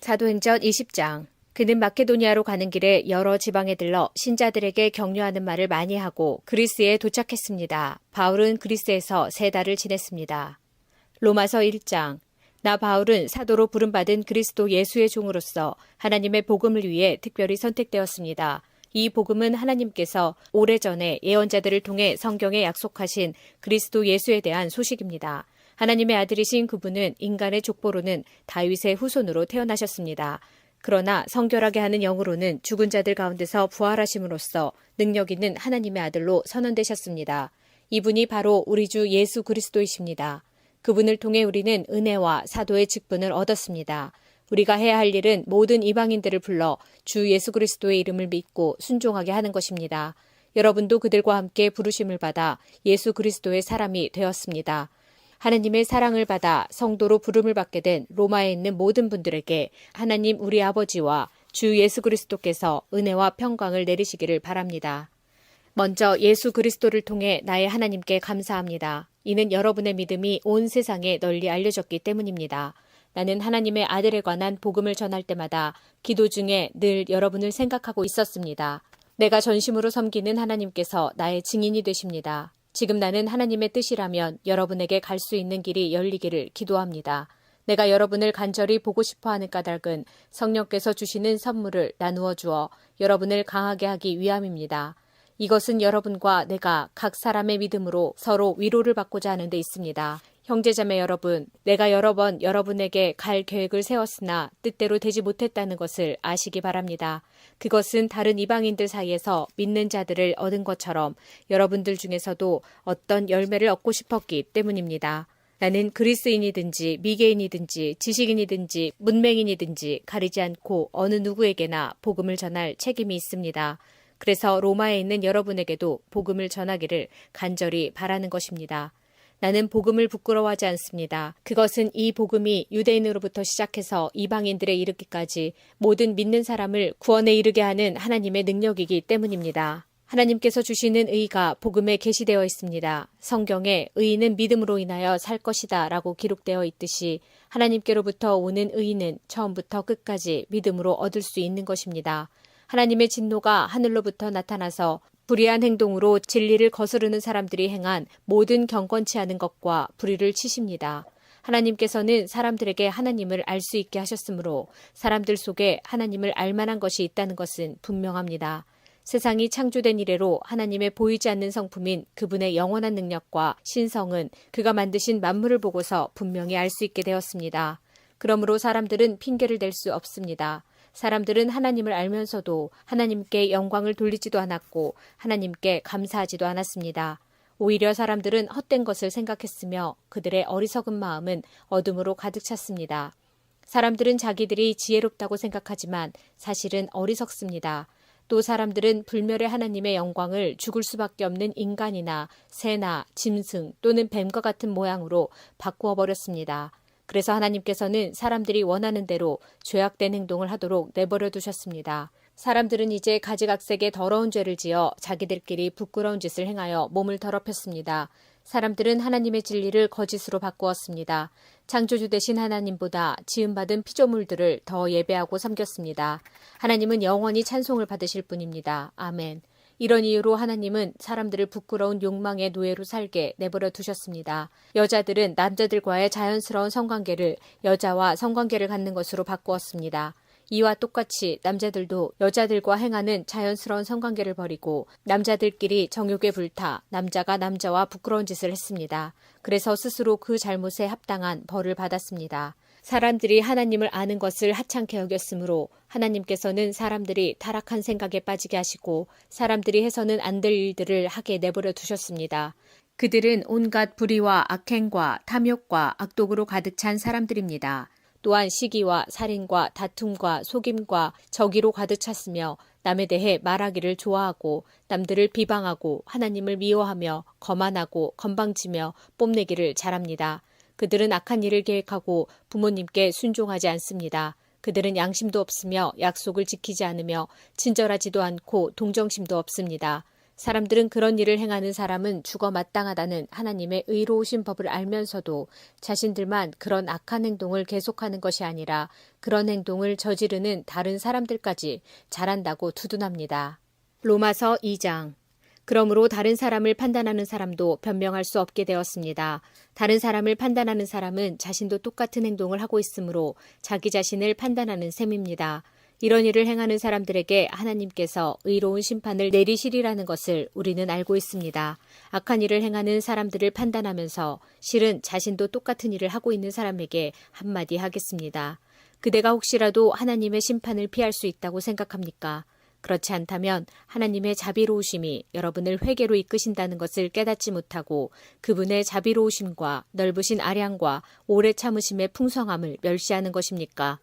사도행전 20장. 그는 마케도니아로 가는 길에 여러 지방에 들러 신자들에게 격려하는 말을 많이 하고 그리스에 도착했습니다. 바울은 그리스에서 3달을 지냈습니다. 로마서 1장. 나 바울은 사도로 부름받은 그리스도 예수의 종으로서 하나님의 복음을 위해 특별히 선택되었습니다. 이 복음은 하나님께서 오래전에 예언자들을 통해 성경에 약속하신 그리스도 예수에 대한 소식입니다. 하나님의 아들이신 그분은 인간의 족보로는 다윗의 후손으로 태어나셨습니다. 그러나 성결하게 하는 영으로는 죽은 자들 가운데서 부활하심으로써 능력 있는 하나님의 아들로 선언되셨습니다. 이분이 바로 우리 주 예수 그리스도이십니다. 그분을 통해 우리는 은혜와 사도의 직분을 얻었습니다. 우리가 해야 할 일은 모든 이방인들을 불러 주 예수 그리스도의 이름을 믿고 순종하게 하는 것입니다. 여러분도 그들과 함께 부르심을 받아 예수 그리스도의 사람이 되었습니다. 하나님의 사랑을 받아 성도로 부름을 받게 된 로마에 있는 모든 분들에게 하나님 우리 아버지와 주 예수 그리스도께서 은혜와 평강을 내리시기를 바랍니다. 먼저 예수 그리스도를 통해 나의 하나님께 감사합니다. 이는 여러분의 믿음이 온 세상에 널리 알려졌기 때문입니다. 나는 하나님의 아들에 관한 복음을 전할 때마다 기도 중에 늘 여러분을 생각하고 있었습니다. 내가 전심으로 섬기는 하나님께서 나의 증인이 되십니다. 지금 나는 하나님의 뜻이라면 여러분에게 갈 수 있는 길이 열리기를 기도합니다. 내가 여러분을 간절히 보고 싶어하는 까닭은 성령께서 주시는 선물을 나누어 주어 여러분을 강하게 하기 위함입니다. 이것은 여러분과 내가 각 사람의 믿음으로 서로 위로를 받고자 하는 데 있습니다. 형제자매 여러분, 내가 여러 번 여러분에게 갈 계획을 세웠으나 뜻대로 되지 못했다는 것을 아시기 바랍니다. 그것은 다른 이방인들 사이에서 믿는 자들을 얻은 것처럼 여러분들 중에서도 어떤 열매를 얻고 싶었기 때문입니다. 나는 그리스인이든지 미개인이든지 지식인이든지 문맹인이든지 가리지 않고 어느 누구에게나 복음을 전할 책임이 있습니다. 그래서 로마에 있는 여러분에게도 복음을 전하기를 간절히 바라는 것입니다. 나는 복음을 부끄러워하지 않습니다. 그것은 이 복음이 유대인으로부터 시작해서 이방인들에 이르기까지 모든 믿는 사람을 구원에 이르게 하는 하나님의 능력이기 때문입니다. 하나님께서 주시는 의가 복음에 게시되어 있습니다. 성경에 의인은 믿음으로 인하여 살 것이다 라고 기록되어 있듯이 하나님께로부터 오는 의는 처음부터 끝까지 믿음으로 얻을 수 있는 것입니다. 하나님의 진노가 하늘로부터 나타나서 불의한 행동으로 진리를 거스르는 사람들이 행한 모든 경건치 않은 것과 불의를 치십니다. 하나님께서는 사람들에게 하나님을 알 수 있게 하셨으므로 사람들 속에 하나님을 알 만한 것이 있다는 것은 분명합니다. 세상이 창조된 이래로 하나님의 보이지 않는 성품인 그분의 영원한 능력과 신성은 그가 만드신 만물을 보고서 분명히 알 수 있게 되었습니다. 그러므로 사람들은 핑계를 댈 수 없습니다. 사람들은 하나님을 알면서도 하나님께 영광을 돌리지도 않았고 하나님께 감사하지도 않았습니다. 오히려 사람들은 헛된 것을 생각했으며 그들의 어리석은 마음은 어둠으로 가득 찼습니다. 사람들은 자기들이 지혜롭다고 생각하지만 사실은 어리석습니다. 또 사람들은 불멸의 하나님의 영광을 죽을 수밖에 없는 인간이나 새나 짐승 또는 뱀과 같은 모양으로 바꾸어 버렸습니다. 그래서 하나님께서는 사람들이 원하는 대로 죄악된 행동을 하도록 내버려 두셨습니다. 사람들은 이제 가지각색의 더러운 죄를 지어 자기들끼리 부끄러운 짓을 행하여 몸을 더럽혔습니다. 사람들은 하나님의 진리를 거짓으로 바꾸었습니다. 창조주 되신 하나님보다 지음받은 피조물들을 더 예배하고 섬겼습니다. 하나님은 영원히 찬송을 받으실 분입니다. 아멘. 이런 이유로 하나님은 사람들을 부끄러운 욕망의 노예로 살게 내버려 두셨습니다. 여자들은 남자들과의 자연스러운 성관계를 여자와 성관계를 갖는 것으로 바꾸었습니다. 이와 똑같이 남자들도 여자들과 행하는 자연스러운 성관계를 버리고 남자들끼리 정욕에 불타 남자가 남자와 부끄러운 짓을 했습니다. 그래서 스스로 그 잘못에 합당한 벌을 받았습니다. 사람들이 하나님을 아는 것을 하찮게 여겼으므로 하나님께서는 사람들이 타락한 생각에 빠지게 하시고 사람들이 해서는 안 될 일들을 하게 내버려 두셨습니다. 그들은 온갖 불의와 악행과 탐욕과 악독으로 가득 찬 사람들입니다. 또한 시기와 살인과 다툼과 속임과 저기로 가득 찼으며 남에 대해 말하기를 좋아하고 남들을 비방하고 하나님을 미워하며 거만하고 건방지며 뽐내기를 잘합니다. 그들은 악한 일을 계획하고 부모님께 순종하지 않습니다. 그들은 양심도 없으며 약속을 지키지 않으며 친절하지도 않고 동정심도 없습니다. 사람들은 그런 일을 행하는 사람은 죽어 마땅하다는 하나님의 의로우신 법을 알면서도 자신들만 그런 악한 행동을 계속하는 것이 아니라 그런 행동을 저지르는 다른 사람들까지 잘한다고 두둔합니다. 로마서 2장. 그러므로 다른 사람을 판단하는 사람도 변명할 수 없게 되었습니다. 다른 사람을 판단하는 사람은 자신도 똑같은 행동을 하고 있으므로 자기 자신을 판단하는 셈입니다. 이런 일을 행하는 사람들에게 하나님께서 의로운 심판을 내리시리라는 것을 우리는 알고 있습니다. 악한 일을 행하는 사람들을 판단하면서 실은 자신도 똑같은 일을 하고 있는 사람에게 한마디 하겠습니다. 그대가 혹시라도 하나님의 심판을 피할 수 있다고 생각합니까? 그렇지 않다면 하나님의 자비로우심이 여러분을 회개로 이끄신다는 것을 깨닫지 못하고 그분의 자비로우심과 넓으신 아량과 오래 참으심의 풍성함을 멸시하는 것입니까?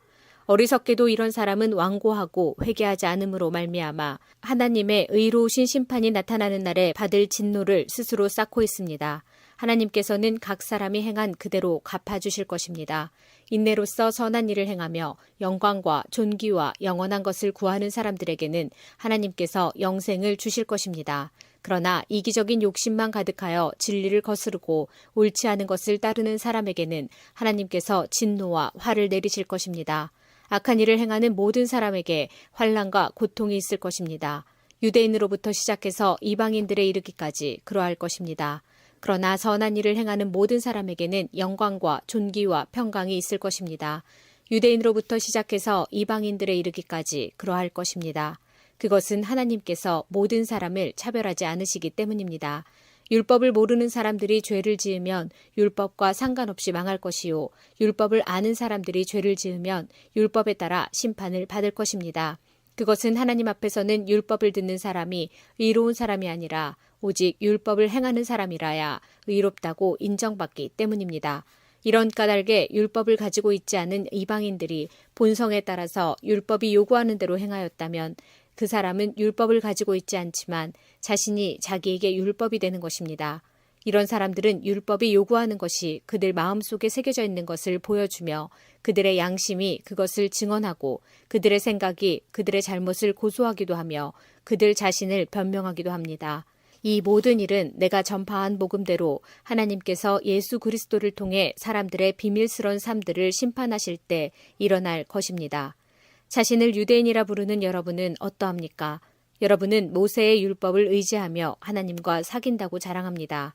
어리석게도 이런 사람은 완고하고 회개하지 않음으로 말미암아 하나님의 의로우신 심판이 나타나는 날에 받을 진노를 스스로 쌓고 있습니다. 하나님께서는 각 사람이 행한 그대로 갚아주실 것입니다. 인내로써 선한 일을 행하며 영광과 존귀와 영원한 것을 구하는 사람들에게는 하나님께서 영생을 주실 것입니다. 그러나 이기적인 욕심만 가득하여 진리를 거스르고 옳지 않은 것을 따르는 사람에게는 하나님께서 진노와 화를 내리실 것입니다. 악한 일을 행하는 모든 사람에게 환난과 고통이 있을 것입니다. 유대인으로부터 시작해서 이방인들에 이르기까지 그러할 것입니다. 그러나 선한 일을 행하는 모든 사람에게는 영광과 존귀와 평강이 있을 것입니다. 유대인으로부터 시작해서 이방인들에 이르기까지 그러할 것입니다. 그것은 하나님께서 모든 사람을 차별하지 않으시기 때문입니다. 율법을 모르는 사람들이 죄를 지으면 율법과 상관없이 망할 것이요. 율법을 아는 사람들이 죄를 지으면 율법에 따라 심판을 받을 것입니다. 그것은 하나님 앞에서는 율법을 듣는 사람이 의로운 사람이 아니라 오직 율법을 행하는 사람이라야 의롭다고 인정받기 때문입니다. 이런 까닭에 율법을 가지고 있지 않은 이방인들이 본성에 따라서 율법이 요구하는 대로 행하였다면 그 사람은 율법을 가지고 있지 않지만 자신이 자기에게 율법이 되는 것입니다. 이런 사람들은 율법이 요구하는 것이 그들 마음속에 새겨져 있는 것을 보여주며 그들의 양심이 그것을 증언하고 그들의 생각이 그들의 잘못을 고소하기도 하며 그들 자신을 변명하기도 합니다. 이 모든 일은 내가 전파한 복음대로 하나님께서 예수 그리스도를 통해 사람들의 비밀스러운 삶들을 심판하실 때 일어날 것입니다. 자신을 유대인이라 부르는 여러분은 어떠합니까? 여러분은 모세의 율법을 의지하며 하나님과 사귄다고 자랑합니다.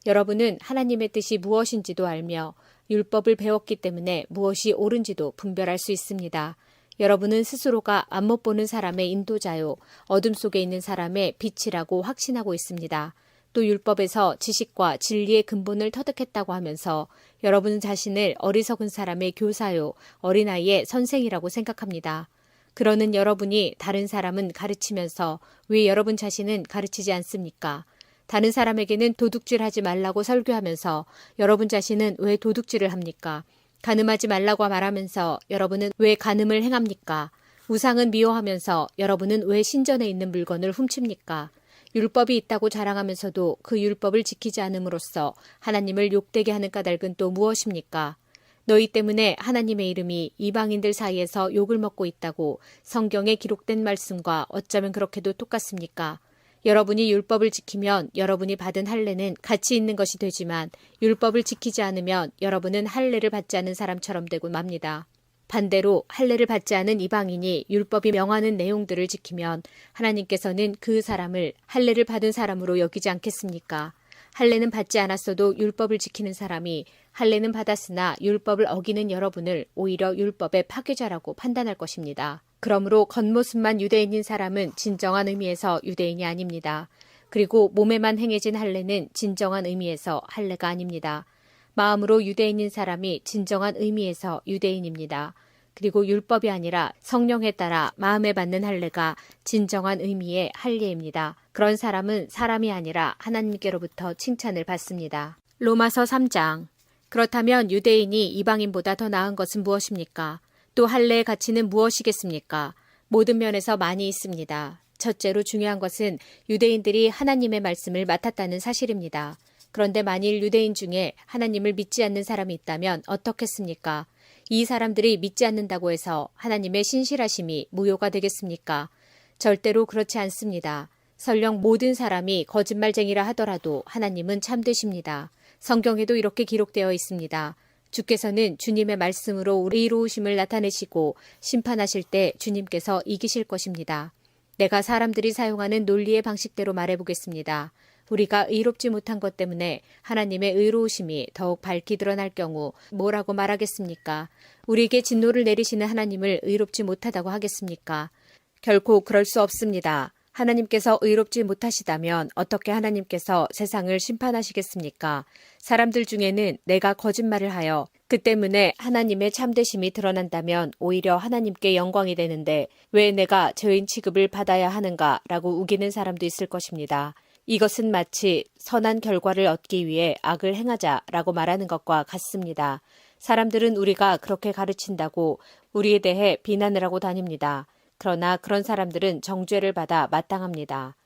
여러분은 하나님의 뜻이 무엇인지도 알며 율법을 배웠기 때문에 무엇이 옳은지도 분별할 수 있습니다. 여러분은 스스로가 안못 보는 사람의 인도자요, 어둠 속에 있는 사람의 빛이라고 확신하고 있습니다. 또 율법에서 지식과 진리의 근본을 터득했다고 하면서 여러분 자신을 어리석은 사람의 교사요, 어린아이의 선생이라고 생각합니다. 그러는 여러분이 다른 사람은 가르치면서 왜 여러분 자신은 가르치지 않습니까? 다른 사람에게는 도둑질하지 말라고 설교하면서 여러분 자신은 왜 도둑질을 합니까? 간음하지 말라고 말하면서 여러분은 왜 간음을 행합니까? 우상은 미워하면서 여러분은 왜 신전에 있는 물건을 훔칩니까? 율법이 있다고 자랑하면서도 그 율법을 지키지 않음으로써 하나님을 욕되게 하는 까닭은 또 무엇입니까? 너희 때문에 하나님의 이름이 이방인들 사이에서 욕을 먹고 있다고 성경에 기록된 말씀과 어쩌면 그렇게도 똑같습니까? 여러분이 율법을 지키면 여러분이 받은 할례는 가치 있는 것이 되지만 율법을 지키지 않으면 여러분은 할례를 받지 않은 사람처럼 되고 맙니다. 반대로 할례를 받지 않은 이방인이 율법이 명하는 내용들을 지키면 하나님께서는 그 사람을 할례를 받은 사람으로 여기지 않겠습니까? 할례는 받지 않았어도 율법을 지키는 사람이 할례는 받았으나 율법을 어기는 여러분을 오히려 율법의 파괴자라고 판단할 것입니다. 그러므로 겉모습만 유대인인 사람은 진정한 의미에서 유대인이 아닙니다. 그리고 몸에만 행해진 할례는 진정한 의미에서 할례가 아닙니다. 마음으로 유대인인 사람이 진정한 의미에서 유대인입니다. 그리고 율법이 아니라 성령에 따라 마음에 받는 할례가 진정한 의미의 할례입니다. 그런 사람은 사람이 아니라 하나님께로부터 칭찬을 받습니다. 로마서 3장. 그렇다면 유대인이 이방인보다 더 나은 것은 무엇입니까? 또 할례의 가치는 무엇이겠습니까? 모든 면에서 많이 있습니다. 첫째로 중요한 것은 유대인들이 하나님의 말씀을 맡았다는 사실입니다. 그런데 만일 유대인 중에 하나님을 믿지 않는 사람이 있다면 어떻겠습니까? 이 사람들이 믿지 않는다고 해서 하나님의 신실하심이 무효가 되겠습니까? 절대로 그렇지 않습니다. 설령 모든 사람이 거짓말쟁이라 하더라도 하나님은 참되십니다. 성경에도 이렇게 기록되어 있습니다. 주께서는 주님의 말씀으로 의로우심을 나타내시고 심판하실 때 주님께서 이기실 것입니다. 내가 사람들이 사용하는 논리의 방식대로 말해보겠습니다. 우리가 의롭지 못한 것 때문에 하나님의 의로우심이 더욱 밝히 드러날 경우 뭐라고 말하겠습니까? 우리에게 진노를 내리시는 하나님을 의롭지 못하다고 하겠습니까? 결코 그럴 수 없습니다. 하나님께서 의롭지 못하시다면 어떻게 하나님께서 세상을 심판하시겠습니까? 사람들 중에는 내가 거짓말을 하여 그 때문에 하나님의 참되심이 드러난다면 오히려 하나님께 영광이 되는데 왜 내가 죄인 취급을 받아야 하는가라고 우기는 사람도 있을 것입니다. 이것은 마치 선한 결과를 얻기 위해 악을 행하자라고 말하는 것과 같습니다. 사람들은 우리가 그렇게 가르친다고 우리에 대해 비난을 하고 다닙니다. 그러나 그런 사람들은 정죄를 받아 마땅합니다.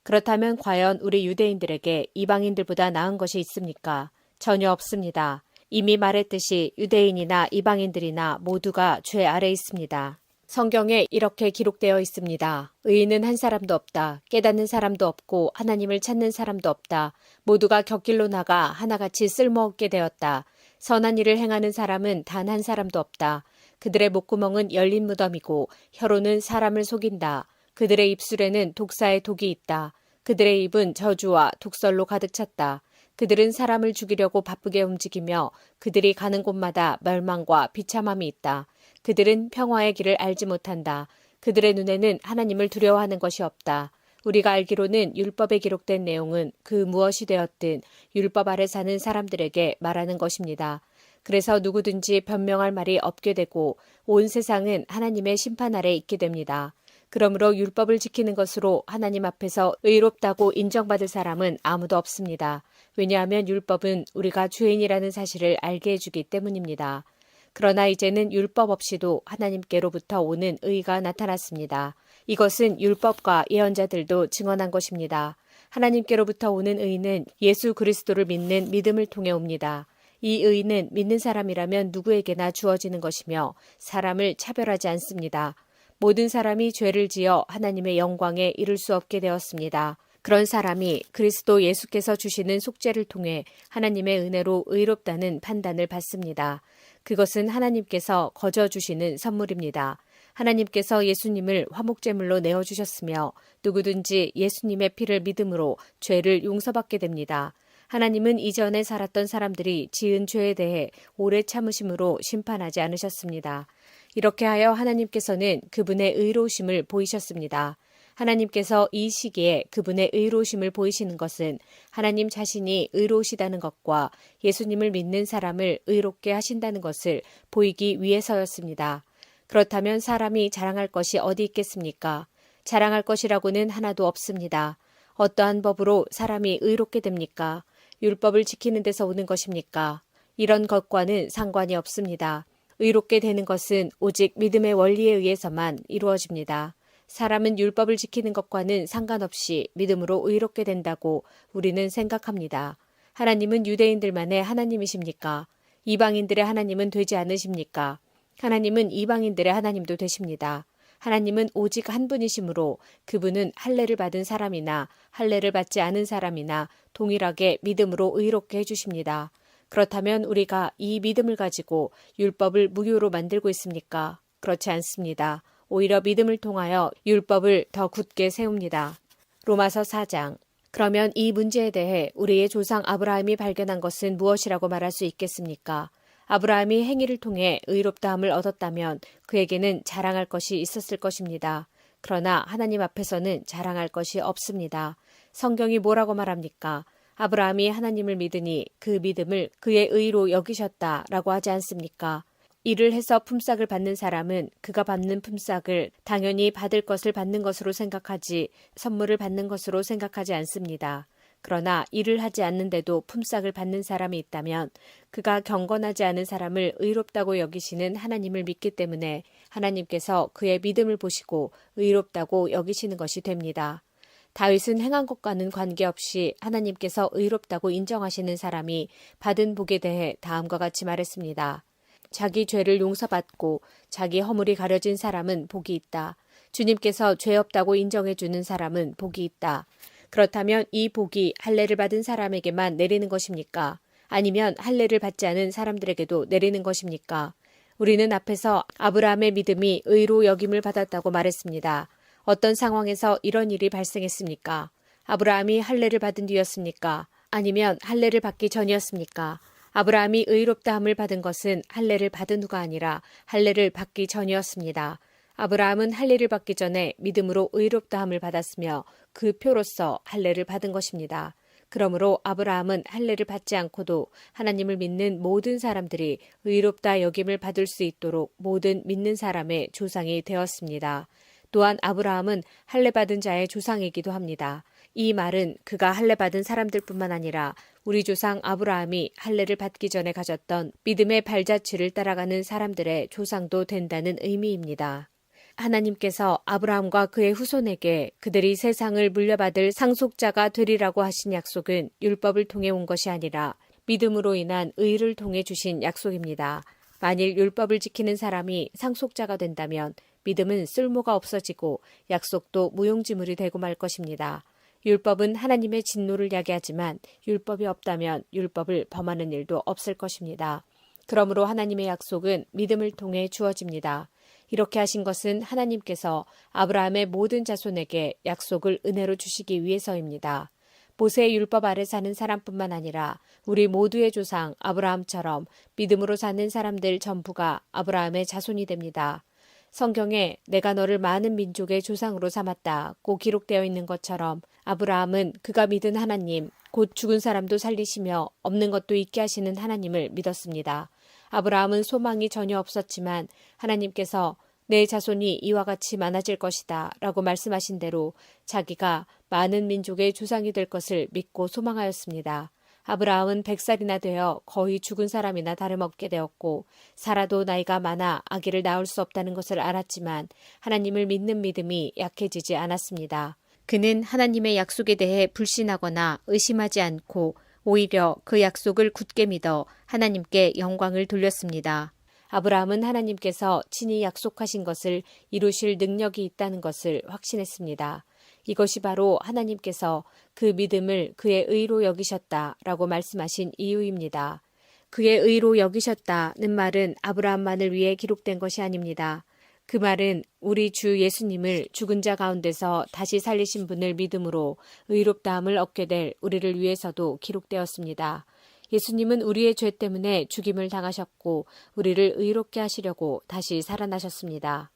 그렇다면 과연 우리 유대인들에게 이방인들보다 나은 것이 있습니까? 전혀 없습니다. 이미 말했듯이 유대인이나 이방인들이나 모두가 죄 아래 있습니다. 성경에 이렇게 기록되어 있습니다. 의인은 한 사람도 없다. 깨닫는 사람도 없고 하나님을 찾는 사람도 없다. 모두가 곁길로 나가 하나같이 쓸모없게 되었다. 선한 일을 행하는 사람은 단 한 사람도 없다. 그들의 목구멍은 열린 무덤이고 혀로는 사람을 속인다. 그들의 입술에는 독사의 독이 있다. 그들의 입은 저주와 독설로 가득 찼다. 그들은 사람을 죽이려고 바쁘게 움직이며 그들이 가는 곳마다 멸망과 비참함이 있다. 그들은 평화의 길을 알지 못한다. 그들의 눈에는 하나님을 두려워하는 것이 없다. 우리가 알기로는 율법에 기록된 내용은 그 무엇이 되었든 율법 아래 사는 사람들에게 말하는 것입니다. 그래서 누구든지 변명할 말이 없게 되고 온 세상은 하나님의 심판 아래 있게 됩니다. 그러므로 율법을 지키는 것으로 하나님 앞에서 의롭다고 인정받을 사람은 아무도 없습니다. 왜냐하면 율법은 우리가 죄인이라는 사실을 알게 해주기 때문입니다. 그러나 이제는 율법 없이도 하나님께로부터 오는 의가 나타났습니다. 이것은 율법과 예언자들도 증언한 것입니다. 하나님께로부터 오는 의는 예수 그리스도를 믿는 믿음을 통해 옵니다. 이 의는 믿는 사람이라면 누구에게나 주어지는 것이며 사람을 차별하지 않습니다. 모든 사람이 죄를 지어 하나님의 영광에 이를 수 없게 되었습니다. 그런 사람이 그리스도 예수께서 주시는 속죄를 통해 하나님의 은혜로 의롭다는 판단을 받습니다. 그것은 하나님께서 거저 주시는 선물입니다. 하나님께서 예수님을 화목제물로 내어주셨으며 누구든지 예수님의 피를 믿음으로 죄를 용서받게 됩니다. 하나님은 이전에 살았던 사람들이 지은 죄에 대해 오래 참으심으로 심판하지 않으셨습니다. 이렇게 하여 하나님께서는 그분의 의로우심을 보이셨습니다. 하나님께서 이 시기에 그분의 의로우심을 보이시는 것은 하나님 자신이 의로우시다는 것과 예수님을 믿는 사람을 의롭게 하신다는 것을 보이기 위해서였습니다. 그렇다면 사람이 자랑할 것이 어디 있겠습니까? 자랑할 것이라고는 하나도 없습니다. 어떠한 법으로 사람이 의롭게 됩니까? 율법을 지키는 데서 오는 것입니까? 이런 것과는 상관이 없습니다. 의롭게 되는 것은 오직 믿음의 원리에 의해서만 이루어집니다. 사람은 율법을 지키는 것과는 상관없이 믿음으로 의롭게 된다고 우리는 생각합니다. 하나님은 유대인들만의 하나님이십니까? 이방인들의 하나님은 되지 않으십니까? 하나님은 이방인들의 하나님도 되십니다. 하나님은 오직 한 분이시므로 그분은 할례를 받은 사람이나 할례를 받지 않은 사람이나 동일하게 믿음으로 의롭게 해주십니다. 그렇다면 우리가 이 믿음을 가지고 율법을 무효로 만들고 있습니까? 그렇지 않습니다. 오히려 믿음을 통하여 율법을 더 굳게 세웁니다. 로마서 4장. 그러면 이 문제에 대해 우리의 조상 아브라함이 발견한 것은 무엇이라고 말할 수 있겠습니까? 아브라함이 행위를 통해 의롭다함을 얻었다면 그에게는 자랑할 것이 있었을 것입니다. 그러나 하나님 앞에서는 자랑할 것이 없습니다. 성경이 뭐라고 말합니까? 아브라함이 하나님을 믿으니 그 믿음을 그의 의로 여기셨다라고 하지 않습니까? 일을 해서 품삯을 받는 사람은 그가 받는 품삯을 당연히 받을 것을 받는 것으로 생각하지 선물을 받는 것으로 생각하지 않습니다. 그러나 일을 하지 않는데도 품삯을 받는 사람이 있다면 그가 경건하지 않은 사람을 의롭다고 여기시는 하나님을 믿기 때문에 하나님께서 그의 믿음을 보시고 의롭다고 여기시는 것이 됩니다. 다윗은 행한 것과는 관계없이 하나님께서 의롭다고 인정하시는 사람이 받은 복에 대해 다음과 같이 말했습니다. 자기 죄를 용서받고 자기 허물이 가려진 사람은 복이 있다. 주님께서 죄 없다고 인정해 주는 사람은 복이 있다. 그렇다면 이 복이 할례를 받은 사람에게만 내리는 것입니까? 아니면 할례를 받지 않은 사람들에게도 내리는 것입니까? 우리는 앞에서 아브라함의 믿음이 의로 여김을 받았다고 말했습니다. 어떤 상황에서 이런 일이 발생했습니까? 아브라함이 할례를 받은 뒤였습니까? 아니면 할례를 받기 전이었습니까? 아브라함이 의롭다함을 받은 것은 할례를 받은 후가 아니라 할례를 받기 전이었습니다. 아브라함은 할례를 받기 전에 믿음으로 의롭다함을 받았으며 그 표로서 할례를 받은 것입니다. 그러므로 아브라함은 할례를 받지 않고도 하나님을 믿는 모든 사람들이 의롭다 여김을 받을 수 있도록 모든 믿는 사람의 조상이 되었습니다. 또한 아브라함은 할례 받은 자의 조상이기도 합니다. 이 말은 그가 할례 받은 사람들뿐만 아니라 우리 조상 아브라함이 할례를 받기 전에 가졌던 믿음의 발자취를 따라가는 사람들의 조상도 된다는 의미입니다. 하나님께서 아브라함과 그의 후손에게 그들이 세상을 물려받을 상속자가 되리라고 하신 약속은 율법을 통해 온 것이 아니라 믿음으로 인한 의를 통해 주신 약속입니다. 만일 율법을 지키는 사람이 상속자가 된다면 믿음은 쓸모가 없어지고 약속도 무용지물이 되고 말 것입니다. 율법은 하나님의 진노를 야기하지만 율법이 없다면 율법을 범하는 일도 없을 것입니다. 그러므로 하나님의 약속은 믿음을 통해 주어집니다. 이렇게 하신 것은 하나님께서 아브라함의 모든 자손에게 약속을 은혜로 주시기 위해서입니다. 모세의 율법 아래 사는 사람뿐만 아니라 우리 모두의 조상 아브라함처럼 믿음으로 사는 사람들 전부가 아브라함의 자손이 됩니다. 성경에 내가 너를 많은 민족의 조상으로 삼았다고 기록되어 있는 것처럼 아브라함은 그가 믿은 하나님, 곧 죽은 사람도 살리시며 없는 것도 있게 하시는 하나님을 믿었습니다. 아브라함은 소망이 전혀 없었지만 하나님께서 내 자손이 이와 같이 많아질 것이다 라고 말씀하신 대로 자기가 많은 민족의 조상이 될 것을 믿고 소망하였습니다. 아브라함은 100살이나 되어 거의 죽은 사람이나 다름없게 되었고 사라도 나이가 많아 아기를 낳을 수 없다는 것을 알았지만 하나님을 믿는 믿음이 약해지지 않았습니다. 그는 하나님의 약속에 대해 불신하거나 의심하지 않고 오히려 그 약속을 굳게 믿어 하나님께 영광을 돌렸습니다. 아브라함은 하나님께서 친히 약속하신 것을 이루실 능력이 있다는 것을 확신했습니다. 이것이 바로 하나님께서 그 믿음을 그의 의로 여기셨다라고 말씀하신 이유입니다. 그의 의로 여기셨다는 말은 아브라함만을 위해 기록된 것이 아닙니다. 그 말은 우리 주 예수님을 죽은 자 가운데서 다시 살리신 분을 믿음으로 의롭다함을 얻게 될 우리를 위해서도 기록되었습니다. 예수님은 우리의 죄 때문에 죽임을 당하셨고 우리를 의롭게 하시려고 다시 살아나셨습니다.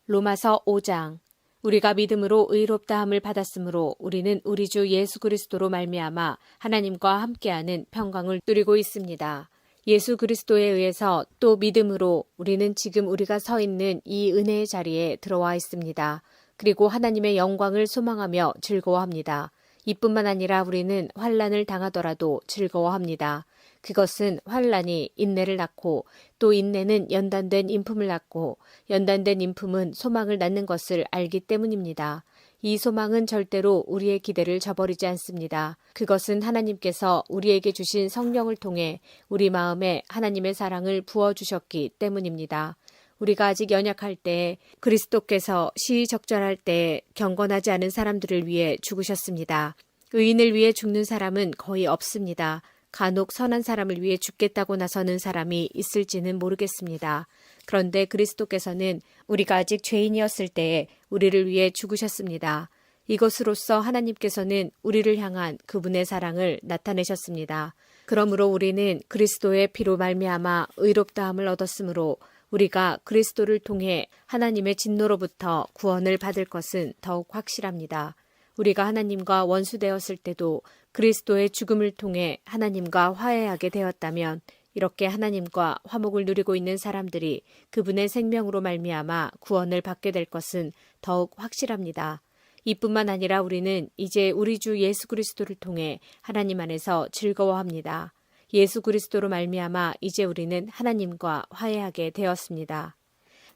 로마서 5장. 우리가 믿음으로 의롭다함을 받았으므로 우리는 우리 주 예수 그리스도로 말미암아 하나님과 함께하는 평강을 누리고 있습니다. 예수 그리스도에 의해서 또 믿음으로 우리는 지금 우리가 서 있는 이 은혜의 자리에 들어와 있습니다. 그리고 하나님의 영광을 소망하며 즐거워합니다. 이뿐만 아니라 우리는 환난을 당하더라도 즐거워합니다. 그것은 환난이 인내를 낳고 또 인내는 연단된 인품을 낳고 연단된 인품은 소망을 낳는 것을 알기 때문입니다. 이 소망은 절대로 우리의 기대를 저버리지 않습니다. 그것은 하나님께서 우리에게 주신 성령을 통해 우리 마음에 하나님의 사랑을 부어주셨기 때문입니다. 우리가 아직 연약할 때에 그리스도께서 시의적절할 때에 경건하지 않은 사람들을 위해 죽으셨습니다. 의인을 위해 죽는 사람은 거의 없습니다. 간혹 선한 사람을 위해 죽겠다고 나서는 사람이 있을지는 모르겠습니다. 그런데 그리스도께서는 우리가 아직 죄인이었을 때에 우리를 위해 죽으셨습니다. 이것으로써 하나님께서는 우리를 향한 그분의 사랑을 나타내셨습니다. 그러므로 우리는 그리스도의 피로 말미암아 의롭다함을 얻었으므로 우리가 그리스도를 통해 하나님의 진노로부터 구원을 받을 것은 더욱 확실합니다. 우리가 하나님과 원수되었을 때도 그리스도의 죽음을 통해 하나님과 화해하게 되었다면 이렇게 하나님과 화목을 누리고 있는 사람들이 그분의 생명으로 말미암아 구원을 받게 될 것은 더욱 확실합니다. 이뿐만 아니라 우리는 이제 우리 주 예수 그리스도를 통해 하나님 안에서 즐거워합니다. 예수 그리스도로 말미암아 이제 우리는 하나님과 화해하게 되었습니다.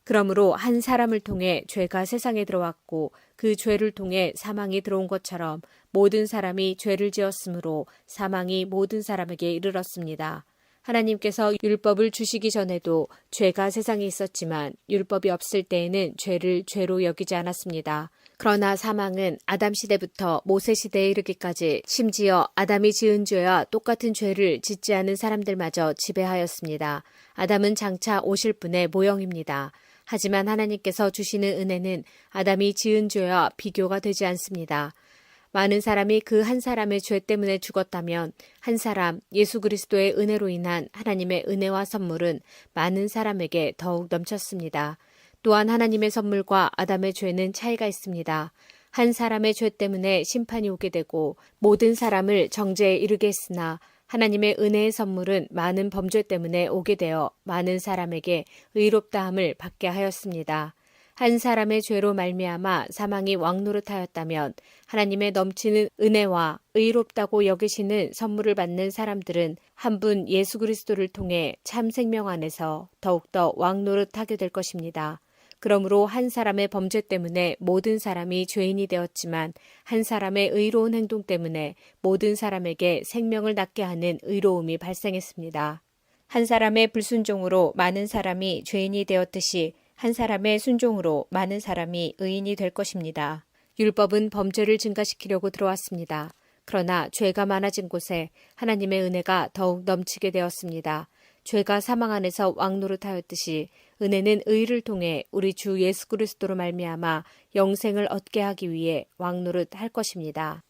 그러므로 한 사람을 통해 죄가 세상에 들어왔고 그 죄를 통해 사망이 들어온 것처럼 모든 사람이 죄를 지었으므로 사망이 모든 사람에게 이르렀습니다. 하나님께서 율법을 주시기 전에도 죄가 세상에 있었지만 율법이 없을 때에는 죄를 죄로 여기지 않았습니다. 그러나 사망은 아담 시대부터 모세 시대에 이르기까지 심지어 아담이 지은 죄와 똑같은 죄를 짓지 않은 사람들마저 지배하였습니다. 아담은 장차 오실 분의 모형입니다. 하지만 하나님께서 주시는 은혜는 아담이 지은 죄와 비교가 되지 않습니다. 많은 사람이 그 한 사람의 죄 때문에 죽었다면 한 사람 예수 그리스도의 은혜로 인한 하나님의 은혜와 선물은 많은 사람에게 더욱 넘쳤습니다. 또한 하나님의 선물과 아담의 죄는 차이가 있습니다. 한 사람의 죄 때문에 심판이 오게 되고 모든 사람을 정죄에 이르게 했으나 하나님의 은혜의 선물은 많은 범죄 때문에 오게 되어 많은 사람에게 의롭다함을 받게 하였습니다. 한 사람의 죄로 말미암아 사망이 왕노릇하였다면 하나님의 넘치는 은혜와 의롭다고 여기시는 선물을 받는 사람들은 한 분 예수 그리스도를 통해 참 생명 안에서 더욱더 왕노릇하게 될 것입니다. 그러므로 한 사람의 범죄 때문에 모든 사람이 죄인이 되었지만 한 사람의 의로운 행동 때문에 모든 사람에게 생명을 낳게 하는 의로움이 발생했습니다. 한 사람의 불순종으로 많은 사람이 죄인이 되었듯이 한 사람의 순종으로 많은 사람이 의인이 될 것입니다. 율법은 범죄를 증가시키려고 들어왔습니다. 그러나 죄가 많아진 곳에 하나님의 은혜가 더욱 넘치게 되었습니다. 죄가 사망 안에서 왕노릇하였듯이 은혜는 의를 통해 우리 주 예수 그리스도로 말미암아 영생을 얻게 하기 위해 왕노릇할 것입니다.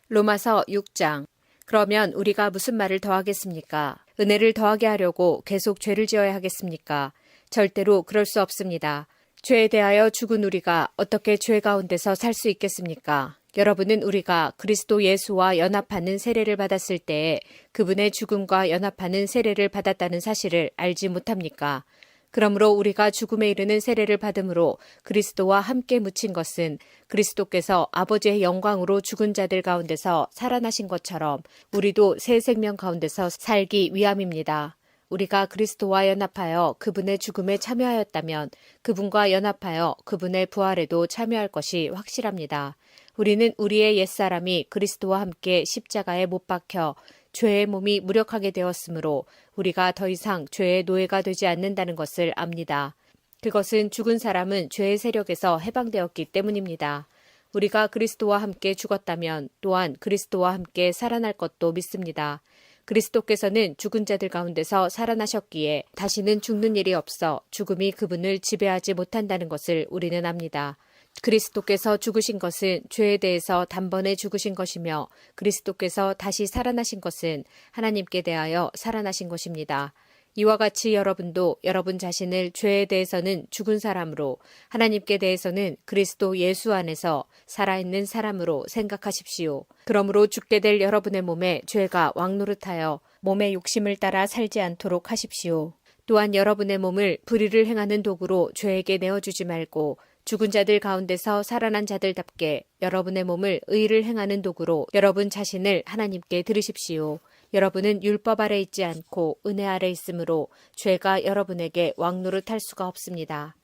로마서 6장. 그러면 우리가 무슨 말을 더하겠습니까? 은혜를 더하게 하려고 계속 죄를 지어야 하겠습니까? 절대로 그럴 수 없습니다. 죄에 대하여 죽은 우리가 어떻게 죄 가운데서 살 수 있겠습니까? 여러분은 우리가 그리스도 예수와 연합하는 세례를 받았을 때에 그분의 죽음과 연합하는 세례를 받았다는 사실을 알지 못합니까? 그러므로 우리가 죽음에 이르는 세례를 받음으로 그리스도와 함께 묻힌 것은 그리스도께서 아버지의 영광으로 죽은 자들 가운데서 살아나신 것처럼 우리도 새 생명 가운데서 살기 위함입니다. 우리가 그리스도와 연합하여 그분의 죽음에 참여하였다면 그분과 연합하여 그분의 부활에도 참여할 것이 확실합니다. 우리는 우리의 옛사람이 그리스도와 함께 십자가에 못 박혀 죄의 몸이 무력하게 되었으므로 우리가 더 이상 죄의 노예가 되지 않는다는 것을 압니다. 그것은 죽은 사람은 죄의 세력에서 해방되었기 때문입니다. 우리가 그리스도와 함께 죽었다면 또한 그리스도와 함께 살아날 것도 믿습니다. 그리스도께서는 죽은 자들 가운데서 살아나셨기에 다시는 죽는 일이 없어 죽음이 그분을 지배하지 못한다는 것을 우리는 압니다. 그리스도께서 죽으신 것은 죄에 대해서 단번에 죽으신 것이며 그리스도께서 다시 살아나신 것은 하나님께 대하여 살아나신 것입니다. 이와 같이 여러분도 여러분 자신을 죄에 대해서는 죽은 사람으로 하나님께 대해서는 그리스도 예수 안에서 살아있는 사람으로 생각하십시오. 그러므로 죽게 될 여러분의 몸에 죄가 왕노릇하여 몸의 욕심을 따라 살지 않도록 하십시오. 또한 여러분의 몸을 불의를 행하는 도구로 죄에게 내어주지 말고 죽은 자들 가운데서 살아난 자들답게 여러분의 몸을 의를 행하는 도구로 여러분 자신을 하나님께 드리십시오. 여러분은 율법 아래 있지 않고 은혜 아래 있으므로 죄가 여러분에게 왕노릇할 수가 없습니다.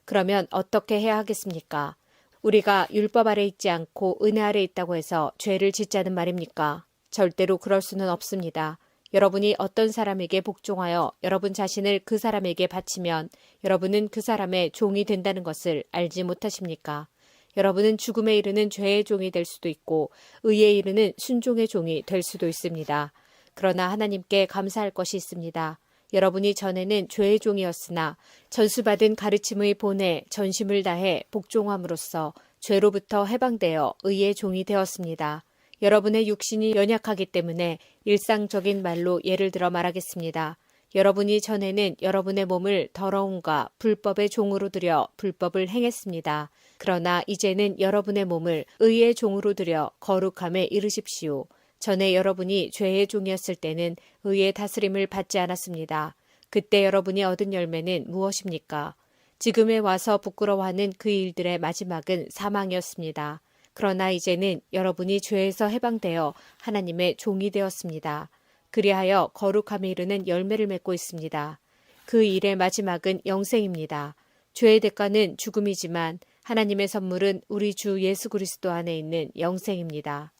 그러면 어떻게 해야 하겠습니까? 우리가 율법 아래 있지 않고 은혜 아래 있다고 해서 죄를 짓자는 말입니까? 절대로 그럴 수는 없습니다. 여러분이 어떤 사람에게 복종하여 여러분 자신을 그 사람에게 바치면 여러분은 그 사람의 종이 된다는 것을 알지 못하십니까? 여러분은 죽음에 이르는 죄의 종이 될 수도 있고 의에 이르는 순종의 종이 될 수도 있습니다. 그러나 하나님께 감사할 것이 있습니다. 여러분이 전에는 죄의 종이었으나 전수받은 가르침의 본에 전심을 다해 복종함으로써 죄로부터 해방되어 의의 종이 되었습니다. 여러분의 육신이 연약하기 때문에 일상적인 말로 예를 들어 말하겠습니다. 여러분이 전에는 여러분의 몸을 더러움과 불법의 종으로 들여 불법을 행했습니다. 그러나 이제는 여러분의 몸을 의의 종으로 들여 거룩함에 이르십시오. 전에 여러분이 죄의 종이었을 때는 의의 다스림을 받지 않았습니다. 그때 여러분이 얻은 열매는 무엇입니까? 지금에 와서 부끄러워하는 그 일들의 마지막은 사망이었습니다. 그러나 이제는 여러분이 죄에서 해방되어 하나님의 종이 되었습니다. 그리하여 거룩함에 이르는 열매를 맺고 있습니다. 그 일의 마지막은 영생입니다. 죄의 대가는 죽음이지만 하나님의 선물은 우리 주 예수 그리스도 안에 있는 영생입니다.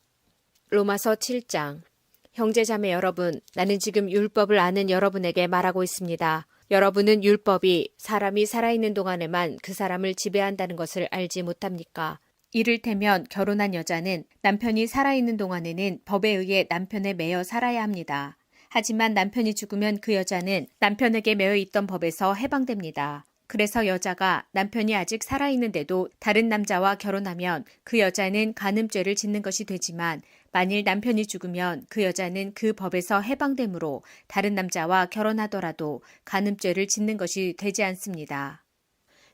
로마서 7장. 형제자매 여러분, 나는 지금 율법을 아는 여러분에게 말하고 있습니다. 여러분은 율법이 사람이 살아있는 동안에만 그 사람을 지배한다는 것을 알지 못합니까? 이를테면 결혼한 여자는 남편이 살아있는 동안에는 법에 의해 남편에 매여 살아야 합니다. 하지만 남편이 죽으면 그 여자는 남편에게 매여 있던 법에서 해방됩니다. 그래서 여자가 남편이 아직 살아있는데도 다른 남자와 결혼하면 그 여자는 간음죄를 짓는 것이 되지만 만일 남편이 죽으면 그 여자는 그 법에서 해방되므로 다른 남자와 결혼하더라도 간음죄를 짓는 것이 되지 않습니다.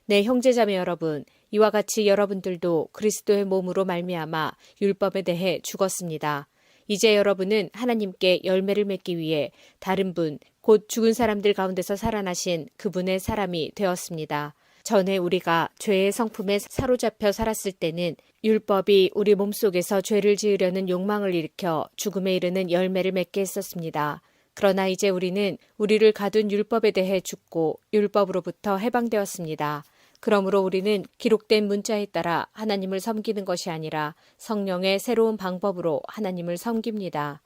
네, 형제자매 여러분, 이와 같이 여러분들도 그리스도의 몸으로 말미암아 율법에 대해 죽었습니다. 이제 여러분은 하나님께 열매를 맺기 위해 다른 분, 곧 죽은 사람들 가운데서 살아나신 그분의 사람이 되었습니다. 전에 우리가 죄의 성품에 사로잡혀 살았을 때는 율법이 우리 몸속에서 죄를 지으려는 욕망을 일으켜 죽음에 이르는 열매를 맺게 했었습니다. 그러나 이제 우리는 우리를 가둔 율법에 대해 죽고 율법으로부터 해방되었습니다. 그러므로 우리는 기록된 문자에 따라 하나님을 섬기는 것이 아니라 성령의 새로운 방법으로 하나님을 섬깁니다.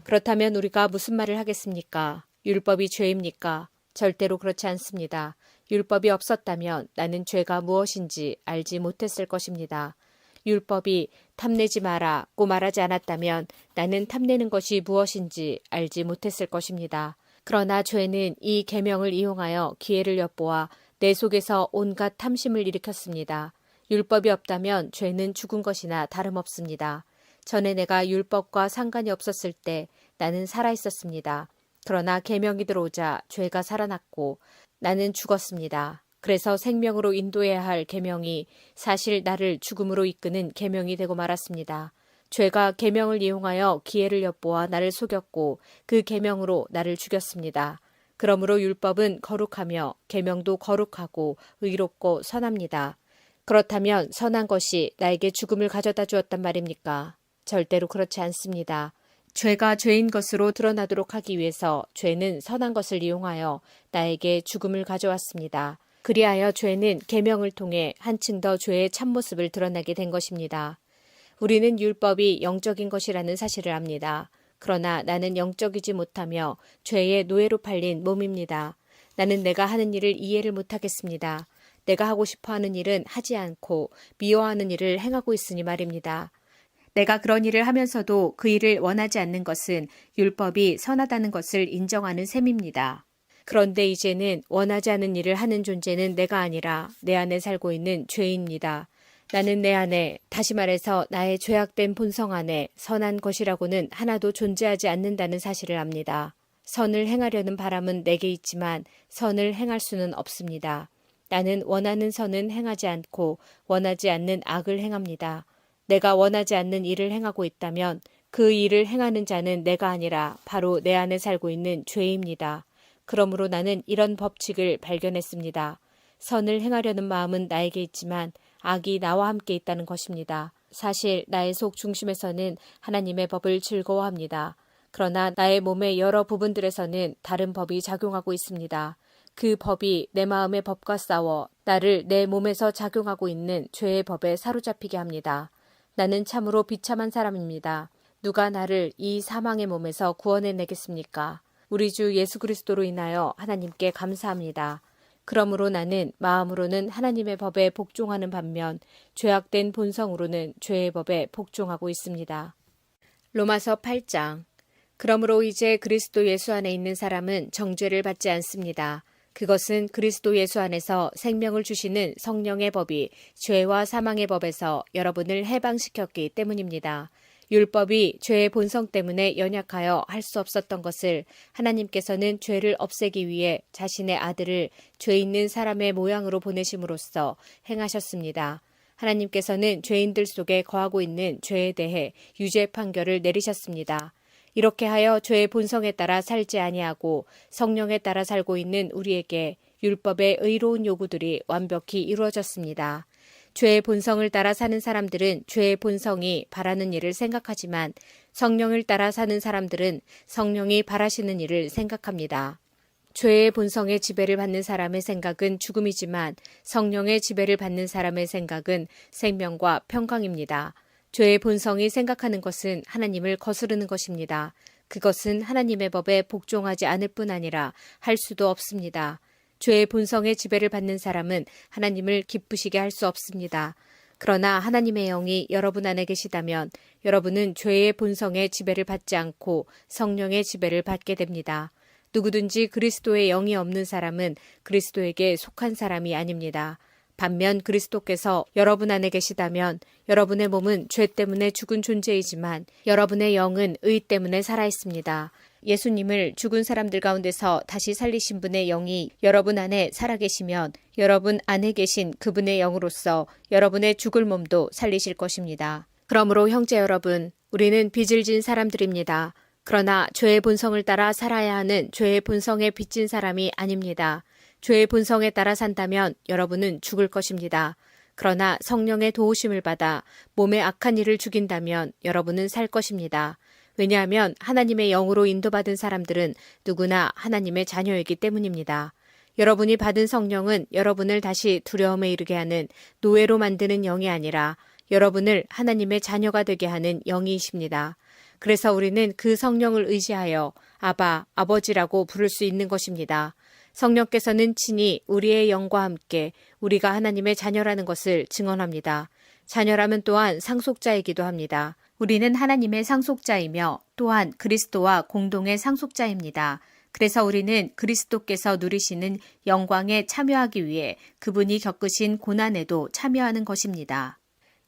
그렇다면 우리가 무슨 말을 하겠습니까? 율법이 죄입니까? 절대로 그렇지 않습니다. 율법이 없었다면 나는 죄가 무엇인지 알지 못했을 것입니다. 율법이 탐내지 마라고 말하지 않았다면 나는 탐내는 것이 무엇인지 알지 못했을 것입니다. 그러나 죄는 이 계명을 이용하여 기회를 엿보아 내 속에서 온갖 탐심을 일으켰습니다. 율법이 없다면 죄는 죽은 것이나 다름없습니다. 전에 내가 율법과 상관이 없었을 때 나는 살아있었습니다. 그러나 계명이 들어오자 죄가 살아났고 나는 죽었습니다. 그래서 생명으로 인도해야 할 계명이 사실 나를 죽음으로 이끄는 계명이 되고 말았습니다. 죄가 계명을 이용하여 기회를 엿보아 나를 속였고 그 계명으로 나를 죽였습니다. 그러므로 율법은 거룩하며 계명도 거룩하고 의롭고 선합니다. 그렇다면 선한 것이 나에게 죽음을 가져다 주었단 말입니까? 절대로 그렇지 않습니다. 죄가 죄인 것으로 드러나도록 하기 위해서 죄는 선한 것을 이용하여 나에게 죽음을 가져왔습니다. 그리하여 죄는 계명을 통해 한층 더 죄의 참모습을 드러내게 된 것입니다. 우리는 율법이 영적인 것이라는 사실을 압니다. 그러나 나는 영적이지 못하며 죄의 노예로 팔린 몸입니다. 나는 내가 하는 일을 이해를 못하겠습니다. 내가 하고 싶어하는 일은 하지 않고 미워하는 일을 행하고 있으니 말입니다. 내가 그런 일을 하면서도 그 일을 원하지 않는 것은 율법이 선하다는 것을 인정하는 셈입니다. 그런데 이제는 원하지 않은 일을 하는 존재는 내가 아니라 내 안에 살고 있는 죄입니다. 나는 내 안에, 다시 말해서 나의 죄악된 본성 안에 선한 것이라고는 하나도 존재하지 않는다는 사실을 압니다. 선을 행하려는 바람은 내게 있지만 선을 행할 수는 없습니다. 나는 원하는 선은 행하지 않고 원하지 않는 악을 행합니다. 내가 원하지 않는 일을 행하고 있다면 그 일을 행하는 자는 내가 아니라 바로 내 안에 살고 있는 죄입니다. 그러므로 나는 이런 법칙을 발견했습니다. 선을 행하려는 마음은 나에게 있지만 악이 나와 함께 있다는 것입니다. 사실 나의 속 중심에서는 하나님의 법을 즐거워합니다. 그러나 나의 몸의 여러 부분들에서는 다른 법이 작용하고 있습니다. 그 법이 내 마음의 법과 싸워 나를 내 몸에서 작용하고 있는 죄의 법에 사로잡히게 합니다. 나는 참으로 비참한 사람입니다. 누가 나를 이 사망의 몸에서 구원해내겠습니까? 우리 주 예수 그리스도로 인하여 하나님께 감사합니다. 그러므로 나는 마음으로는 하나님의 법에 복종하는 반면 죄악된 본성으로는 죄의 법에 복종하고 있습니다. 로마서 8장. 그러므로 이제 그리스도 예수 안에 있는 사람은 정죄를 받지 않습니다. 그것은 그리스도 예수 안에서 생명을 주시는 성령의 법이 죄와 사망의 법에서 여러분을 해방시켰기 때문입니다. 율법이 죄의 본성 때문에 연약하여 할 수 없었던 것을 하나님께서는 죄를 없애기 위해 자신의 아들을 죄 있는 사람의 모양으로 보내심으로써 행하셨습니다. 하나님께서는 죄인들 속에 거하고 있는 죄에 대해 유죄 판결을 내리셨습니다. 이렇게 하여 죄의 본성에 따라 살지 아니하고 성령에 따라 살고 있는 우리에게 율법의 의로운 요구들이 완벽히 이루어졌습니다. 죄의 본성을 따라 사는 사람들은 죄의 본성이 바라는 일을 생각하지만 성령을 따라 사는 사람들은 성령이 바라시는 일을 생각합니다. 죄의 본성의 지배를 받는 사람의 생각은 죽음이지만 성령의 지배를 받는 사람의 생각은 생명과 평강입니다. 죄의 본성이 생각하는 것은 하나님을 거스르는 것입니다. 그것은 하나님의 법에 복종하지 않을 뿐 아니라 할 수도 없습니다. 죄의 본성의 지배를 받는 사람은 하나님을 기쁘시게 할 수 없습니다. 그러나 하나님의 영이 여러분 안에 계시다면 여러분은 죄의 본성의 지배를 받지 않고 성령의 지배를 받게 됩니다. 누구든지 그리스도의 영이 없는 사람은 그리스도에게 속한 사람이 아닙니다. 반면 그리스도께서 여러분 안에 계시다면 여러분의 몸은 죄 때문에 죽은 존재이지만 여러분의 영은 의 때문에 살아있습니다. 예수님을 죽은 사람들 가운데서 다시 살리신 분의 영이 여러분 안에 살아계시면 여러분 안에 계신 그분의 영으로서 여러분의 죽을 몸도 살리실 것입니다. 그러므로 형제 여러분, 우리는 빚을 진 사람들입니다. 그러나 죄의 본성을 따라 살아야 하는 죄의 본성에 빚진 사람이 아닙니다. 죄의 본성에 따라 산다면 여러분은 죽을 것입니다. 그러나 성령의 도우심을 받아 몸의 악한 일을 죽인다면 여러분은 살 것입니다. 왜냐하면 하나님의 영으로 인도받은 사람들은 누구나 하나님의 자녀이기 때문입니다. 여러분이 받은 성령은 여러분을 다시 두려움에 이르게 하는 노예로 만드는 영이 아니라 여러분을 하나님의 자녀가 되게 하는 영이십니다. 그래서 우리는 그 성령을 의지하여 아바, 아버지라고 부를 수 있는 것입니다. 성령께서는 친히 우리의 영과 함께 우리가 하나님의 자녀라는 것을 증언합니다. 자녀라면 또한 상속자이기도 합니다. 우리는 하나님의 상속자이며 또한 그리스도와 공동의 상속자입니다. 그래서 우리는 그리스도께서 누리시는 영광에 참여하기 위해 그분이 겪으신 고난에도 참여하는 것입니다.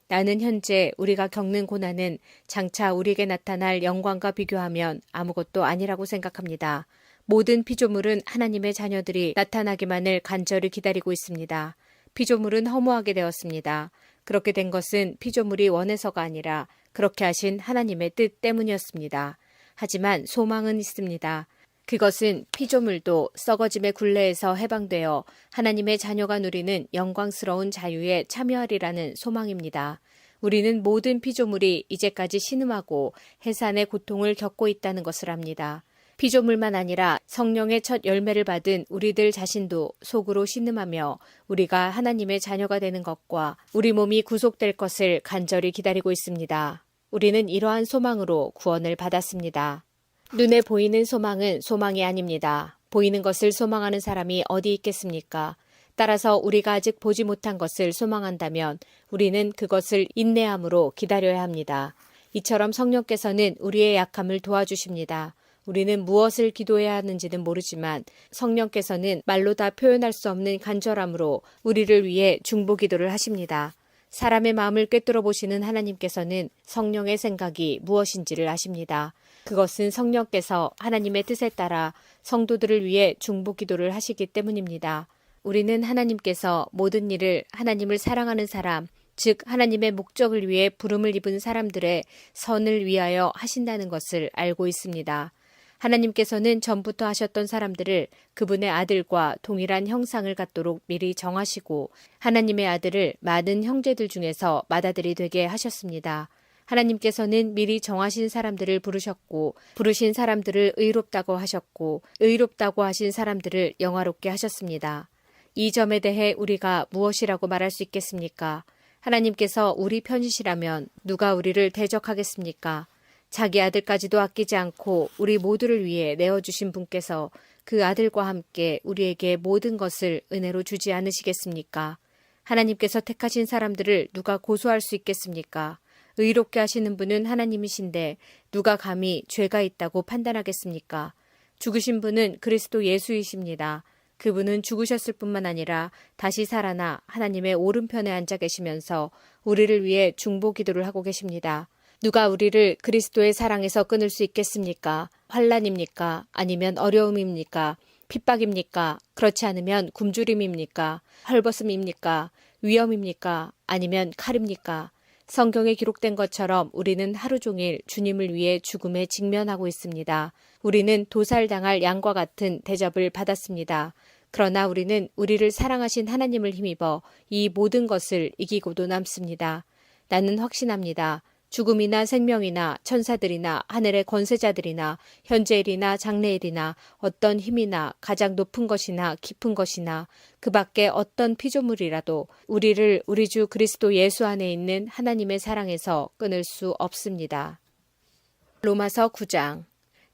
나는 현재 우리가 겪는 고난은 장차 우리에게 나타날 영광과 비교하면 아무것도 아니라고 생각합니다. 모든 피조물은 하나님의 자녀들이 나타나기만을 간절히 기다리고 있습니다. 피조물은 허무하게 되었습니다. 그렇게 된 것은 피조물이 원해서가 아니라 그렇게 하신 하나님의 뜻 때문이었습니다. 하지만 소망은 있습니다. 그것은 피조물도 썩어짐의 굴레에서 해방되어 하나님의 자녀가 누리는 영광스러운 자유에 참여하리라는 소망입니다. 우리는 모든 피조물이 이제까지 신음하고 해산의 고통을 겪고 있다는 것을 압니다. 피조물만 아니라 성령의 첫 열매를 받은 우리들 자신도 속으로 신음하며 우리가 하나님의 자녀가 되는 것과 우리 몸이 구속될 것을 간절히 기다리고 있습니다. 우리는 이러한 소망으로 구원을 받았습니다. 눈에 보이는 소망은 소망이 아닙니다. 보이는 것을 소망하는 사람이 어디 있겠습니까? 따라서 우리가 아직 보지 못한 것을 소망한다면 우리는 그것을 인내함으로 기다려야 합니다. 이처럼 성령께서는 우리의 약함을 도와주십니다. 우리는 무엇을 기도해야 하는지는 모르지만 성령께서는 말로 다 표현할 수 없는 간절함으로 우리를 위해 중보기도를 하십니다. 사람의 마음을 꿰뚫어 보시는 하나님께서는 성령의 생각이 무엇인지를 아십니다. 그것은 성령께서 하나님의 뜻에 따라 성도들을 위해 중보기도를 하시기 때문입니다. 우리는 하나님께서 모든 일을 하나님을 사랑하는 사람, 즉 하나님의 목적을 위해 부름을 입은 사람들의 선을 위하여 하신다는 것을 알고 있습니다. 하나님께서는 전부터 하셨던 사람들을 그분의 아들과 동일한 형상을 갖도록 미리 정하시고 하나님의 아들을 많은 형제들 중에서 맏아들이 되게 하셨습니다. 하나님께서는 미리 정하신 사람들을 부르셨고 부르신 사람들을 의롭다고 하셨고 의롭다고 하신 사람들을 영화롭게 하셨습니다. 이 점에 대해 우리가 무엇이라고 말할 수 있겠습니까? 하나님께서 우리 편이시라면 누가 우리를 대적하겠습니까? 자기 아들까지도 아끼지 않고 우리 모두를 위해 내어주신 분께서 그 아들과 함께 우리에게 모든 것을 은혜로 주지 않으시겠습니까? 하나님께서 택하신 사람들을 누가 고소할 수 있겠습니까? 의롭게 하시는 분은 하나님이신데 누가 감히 죄가 있다고 판단하겠습니까? 죽으신 분은 그리스도 예수이십니다. 그분은 죽으셨을 뿐만 아니라 다시 살아나 하나님의 오른편에 앉아 계시면서 우리를 위해 중보기도를 하고 계십니다. 누가 우리를 그리스도의 사랑에서 끊을 수 있겠습니까? 환난입니까? 아니면 어려움입니까? 핍박입니까? 그렇지 않으면 굶주림입니까? 헐벗음입니까? 위험입니까? 아니면 칼입니까? 성경에 기록된 것처럼 우리는 하루 종일 주님을 위해 죽음에 직면하고 있습니다. 우리는 도살당할 양과 같은 대접을 받았습니다. 그러나 우리는 우리를 사랑하신 하나님을 힘입어 이 모든 것을 이기고도 남습니다. 나는 확신합니다. 죽음이나 생명이나 천사들이나 하늘의 권세자들이나 현재일이나 장래일이나 어떤 힘이나 가장 높은 것이나 깊은 것이나 그 밖에 어떤 피조물이라도 우리를 우리 주 그리스도 예수 안에 있는 하나님의 사랑에서 끊을 수 없습니다. 로마서 9장.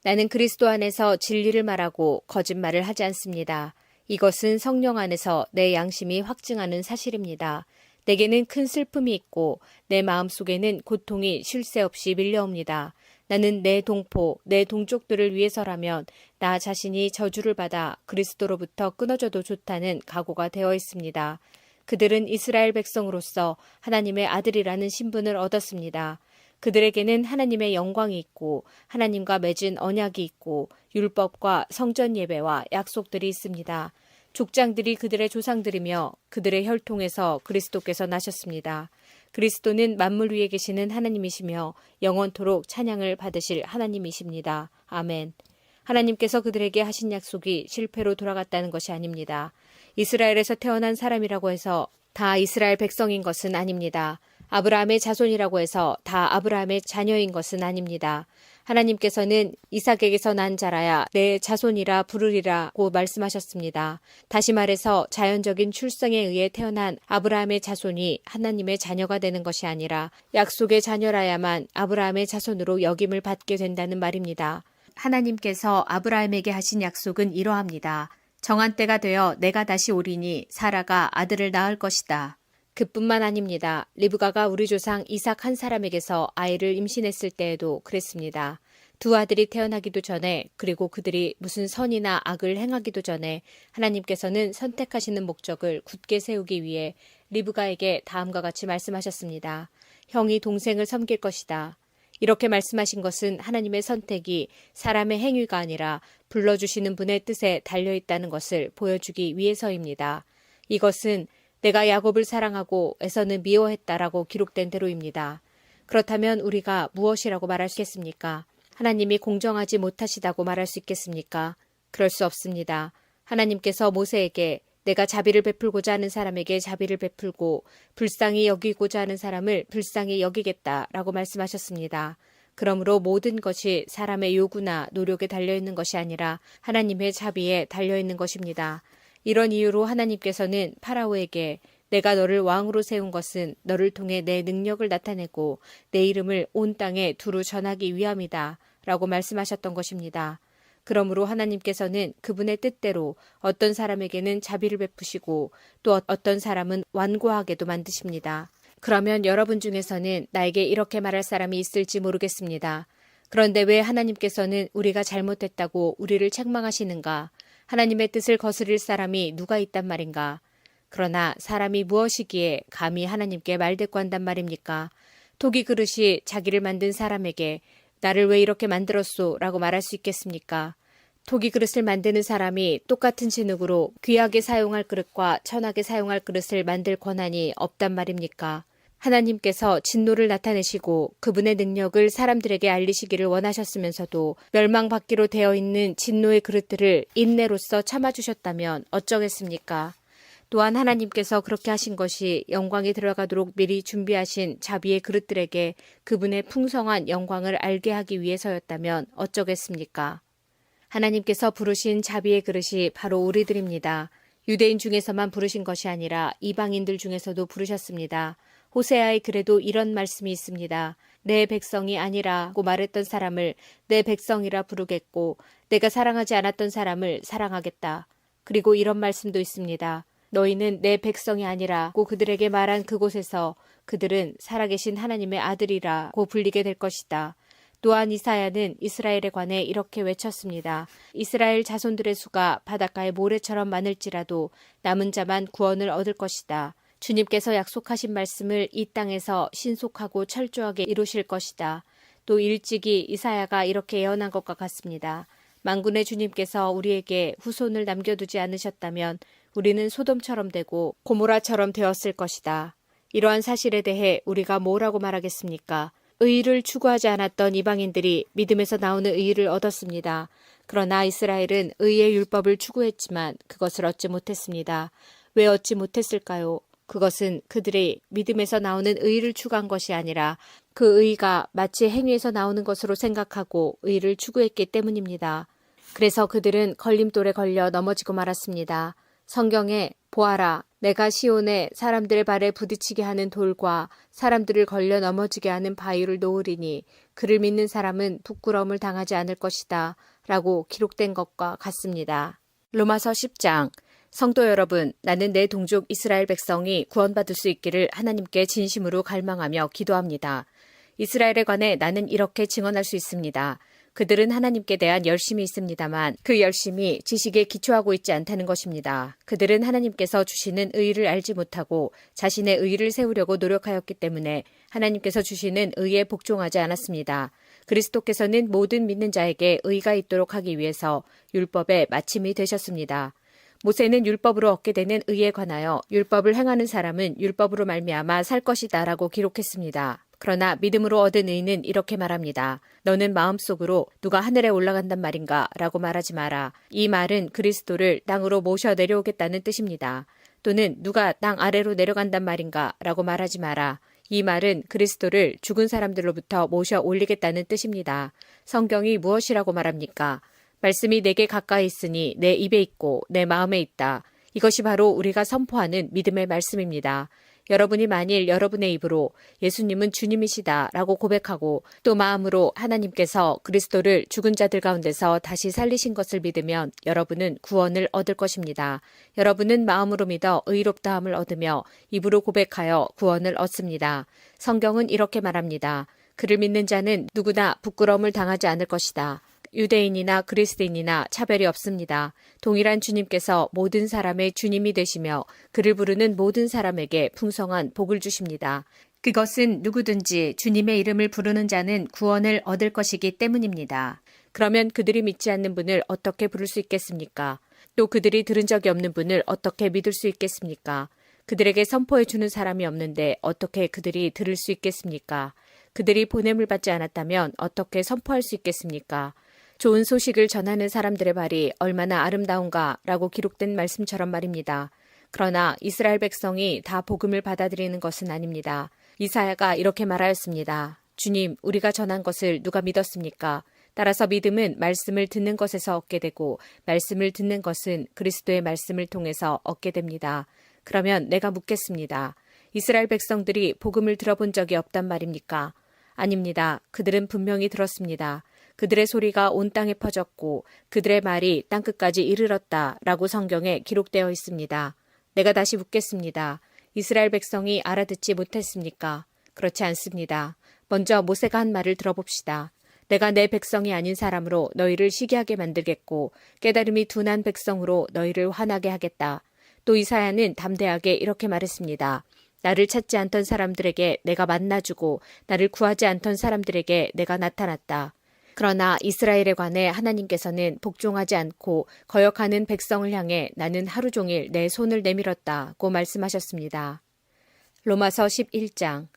나는 그리스도 안에서 진리를 말하고 거짓말을 하지 않습니다. 이것은 성령 안에서 내 양심이 확증하는 사실입니다. 내게는 큰 슬픔이 있고 내 마음속에는 고통이 쉴 새 없이 밀려옵니다. 나는 내 동포, 내 동족들을 위해서라면 나 자신이 저주를 받아 그리스도로부터 끊어져도 좋다는 각오가 되어 있습니다. 그들은 이스라엘 백성으로서 하나님의 아들이라는 신분을 얻었습니다. 그들에게는 하나님의 영광이 있고 하나님과 맺은 언약이 있고 율법과 성전 예배와 약속들이 있습니다. 족장들이 그들의 조상들이며 그들의 혈통에서 그리스도께서 나셨습니다. 그리스도는 만물 위에 계시는 하나님이시며 영원토록 찬양을 받으실 하나님이십니다. 아멘. 하나님께서 그들에게 하신 약속이 실패로 돌아갔다는 것이 아닙니다. 이스라엘에서 태어난 사람이라고 해서 다 이스라엘 백성인 것은 아닙니다. 아브라함의 자손이라고 해서 다 아브라함의 자녀인 것은 아닙니다. 하나님께서는 이삭에게서 난 자라야 내 자손이라 부르리라고 말씀하셨습니다. 다시 말해서 자연적인 출생에 의해 태어난 아브라함의 자손이 하나님의 자녀가 되는 것이 아니라 약속의 자녀라야만 아브라함의 자손으로 여김을 받게 된다는 말입니다. 하나님께서 아브라함에게 하신 약속은 이러합니다. 정한 때가 되어 내가 다시 오리니 사라가 아들을 낳을 것이다. 그뿐만 아닙니다. 리브가가 우리 조상 이삭 한 사람에게서 아이를 임신했을 때에도 그랬습니다. 두 아들이 태어나기도 전에 그리고 그들이 무슨 선이나 악을 행하기도 전에 하나님께서는 선택하시는 목적을 굳게 세우기 위해 리브가에게 다음과 같이 말씀하셨습니다. 형이 동생을 섬길 것이다. 이렇게 말씀하신 것은 하나님의 선택이 사람의 행위가 아니라 불러주시는 분의 뜻에 달려있다는 것을 보여주기 위해서입니다. 이것은 내가 야곱을 사랑하고 에서는 미워했다라고 기록된 대로입니다. 그렇다면 우리가 무엇이라고 말할 수 있겠습니까? 하나님이 공정하지 못하시다고 말할 수 있겠습니까? 그럴 수 없습니다. 하나님께서 모세에게 내가 자비를 베풀고자 하는 사람에게 자비를 베풀고 불쌍히 여기고자 하는 사람을 불쌍히 여기겠다라고 말씀하셨습니다. 그러므로 모든 것이 사람의 요구나 노력에 달려있는 것이 아니라 하나님의 자비에 달려있는 것입니다. 이런 이유로 하나님께서는 파라오에게 내가 너를 왕으로 세운 것은 너를 통해 내 능력을 나타내고 내 이름을 온 땅에 두루 전하기 위함이다 라고 말씀하셨던 것입니다. 그러므로 하나님께서는 그분의 뜻대로 어떤 사람에게는 자비를 베푸시고 또 어떤 사람은 완고하게도 만드십니다. 그러면 여러분 중에서는 나에게 이렇게 말할 사람이 있을지 모르겠습니다. 그런데 왜 하나님께서는 우리가 잘못했다고 우리를 책망하시는가? 하나님의 뜻을 거스릴 사람이 누가 있단 말인가? 그러나 사람이 무엇이기에 감히 하나님께 말대꾸한단 말입니까? 토기 그릇이 자기를 만든 사람에게 나를 왜 이렇게 만들었소? 라고 말할 수 있겠습니까? 토기 그릇을 만드는 사람이 똑같은 진흙으로 귀하게 사용할 그릇과 천하게 사용할 그릇을 만들 권한이 없단 말입니까? 하나님께서 진노를 나타내시고 그분의 능력을 사람들에게 알리시기를 원하셨으면서도 멸망받기로 되어 있는 진노의 그릇들을 인내로써 참아주셨다면 어쩌겠습니까? 또한 하나님께서 그렇게 하신 것이 영광에 들어가도록 미리 준비하신 자비의 그릇들에게 그분의 풍성한 영광을 알게 하기 위해서였다면 어쩌겠습니까? 하나님께서 부르신 자비의 그릇이 바로 우리들입니다. 유대인 중에서만 부르신 것이 아니라 이방인들 중에서도 부르셨습니다. 호세아의 글에도 이런 말씀이 있습니다. 내 백성이 아니라고 말했던 사람을 내 백성이라 부르겠고 내가 사랑하지 않았던 사람을 사랑하겠다. 그리고 이런 말씀도 있습니다. 너희는 내 백성이 아니라고 그들에게 말한 그곳에서 그들은 살아계신 하나님의 아들이라고 불리게 될 것이다. 또한 이사야는 이스라엘에 관해 이렇게 외쳤습니다. 이스라엘 자손들의 수가 바닷가의 모래처럼 많을지라도 남은 자만 구원을 얻을 것이다. 주님께서 약속하신 말씀을 이 땅에서 신속하고 철저하게 이루실 것이다. 또 일찍이 이사야가 이렇게 예언한 것과 같습니다. 만군의 주님께서 우리에게 후손을 남겨두지 않으셨다면 우리는 소돔처럼 되고 고모라처럼 되었을 것이다. 이러한 사실에 대해 우리가 뭐라고 말하겠습니까? 의의를 추구하지 않았던 이방인들이 믿음에서 나오는 의의를 얻었습니다. 그러나 이스라엘은 의의 율법을 추구했지만 그것을 얻지 못했습니다. 왜 얻지 못했을까요? 그것은 그들이 믿음에서 나오는 의의를 추구한 것이 아니라 그 의의가 마치 행위에서 나오는 것으로 생각하고 의의를 추구했기 때문입니다. 그래서 그들은 걸림돌에 걸려 넘어지고 말았습니다. 성경에 보아라, 내가 시온에 사람들의 발에 부딪히게 하는 돌과 사람들을 걸려 넘어지게 하는 바위를 놓으리니 그를 믿는 사람은 부끄러움을 당하지 않을 것이다 라고 기록된 것과 같습니다. 로마서 10장. 성도 여러분, 나는 내 동족 이스라엘 백성이 구원받을 수 있기를 하나님께 진심으로 갈망하며 기도합니다. 이스라엘에 관해 나는 이렇게 증언할 수 있습니다. 그들은 하나님께 대한 열심이 있습니다만 그 열심이 지식에 기초하고 있지 않다는 것입니다. 그들은 하나님께서 주시는 의의를 알지 못하고 자신의 의의를 세우려고 노력하였기 때문에 하나님께서 주시는 의에 복종하지 않았습니다. 그리스도께서는 모든 믿는 자에게 의가 있도록 하기 위해서 율법의 마침이 되셨습니다. 모세는 율법으로 얻게 되는 의에 관하여 율법을 행하는 사람은 율법으로 말미암아 살 것이다 라고 기록했습니다. 그러나 믿음으로 얻은 의는 이렇게 말합니다. 너는 마음속으로 누가 하늘에 올라간단 말인가 라고 말하지 마라. 이 말은 그리스도를 땅으로 모셔 내려오겠다는 뜻입니다. 또는 누가 땅 아래로 내려간단 말인가 라고 말하지 마라. 이 말은 그리스도를 죽은 사람들로부터 모셔 올리겠다는 뜻입니다. 성경이 무엇이라고 말합니까? 말씀이 내게 가까이 있으니 내 입에 있고 내 마음에 있다. 이것이 바로 우리가 선포하는 믿음의 말씀입니다. 여러분이 만일 여러분의 입으로 예수님은 주님이시다 라고 고백하고 또 마음으로 하나님께서 그리스도를 죽은 자들 가운데서 다시 살리신 것을 믿으면 여러분은 구원을 얻을 것입니다. 여러분은 마음으로 믿어 의롭다함을 얻으며 입으로 고백하여 구원을 얻습니다. 성경은 이렇게 말합니다. 그를 믿는 자는 누구나 부끄러움을 당하지 않을 것이다. 유대인이나 그리스도인이나 차별이 없습니다. 동일한 주님께서 모든 사람의 주님이 되시며 그를 부르는 모든 사람에게 풍성한 복을 주십니다. 그것은 누구든지 주님의 이름을 부르는 자는 구원을 얻을 것이기 때문입니다. 그러면 그들이 믿지 않는 분을 어떻게 부를 수 있겠습니까? 또 그들이 들은 적이 없는 분을 어떻게 믿을 수 있겠습니까? 그들에게 선포해 주는 사람이 없는데 어떻게 그들이 들을 수 있겠습니까? 그들이 보냄을 받지 않았다면 어떻게 선포할 수 있겠습니까? 좋은 소식을 전하는 사람들의 발이 얼마나 아름다운가 라고 기록된 말씀처럼 말입니다. 그러나 이스라엘 백성이 다 복음을 받아들이는 것은 아닙니다. 이사야가 이렇게 말하였습니다. 주님, 우리가 전한 것을 누가 믿었습니까? 따라서 믿음은 말씀을 듣는 것에서 얻게 되고 말씀을 듣는 것은 그리스도의 말씀을 통해서 얻게 됩니다. 그러면 내가 묻겠습니다. 이스라엘 백성들이 복음을 들어본 적이 없단 말입니까? 아닙니다. 그들은 분명히 들었습니다. 그들의 소리가 온 땅에 퍼졌고 그들의 말이 땅끝까지 이르렀다 라고 성경에 기록되어 있습니다. 내가 다시 묻겠습니다. 이스라엘 백성이 알아듣지 못했습니까? 그렇지 않습니다. 먼저 모세가 한 말을 들어봅시다. 내가 내 백성이 아닌 사람으로 너희를 시기하게 만들겠고 깨달음이 둔한 백성으로 너희를 화나게 하겠다. 또 이사야는 담대하게 이렇게 말했습니다. 나를 찾지 않던 사람들에게 내가 만나주고 나를 구하지 않던 사람들에게 내가 나타났다. 그러나 이스라엘에 관해 하나님께서는 복종하지 않고 거역하는 백성을 향해 나는 하루 종일 내 손을 내밀었다고 말씀하셨습니다. 로마서 11장.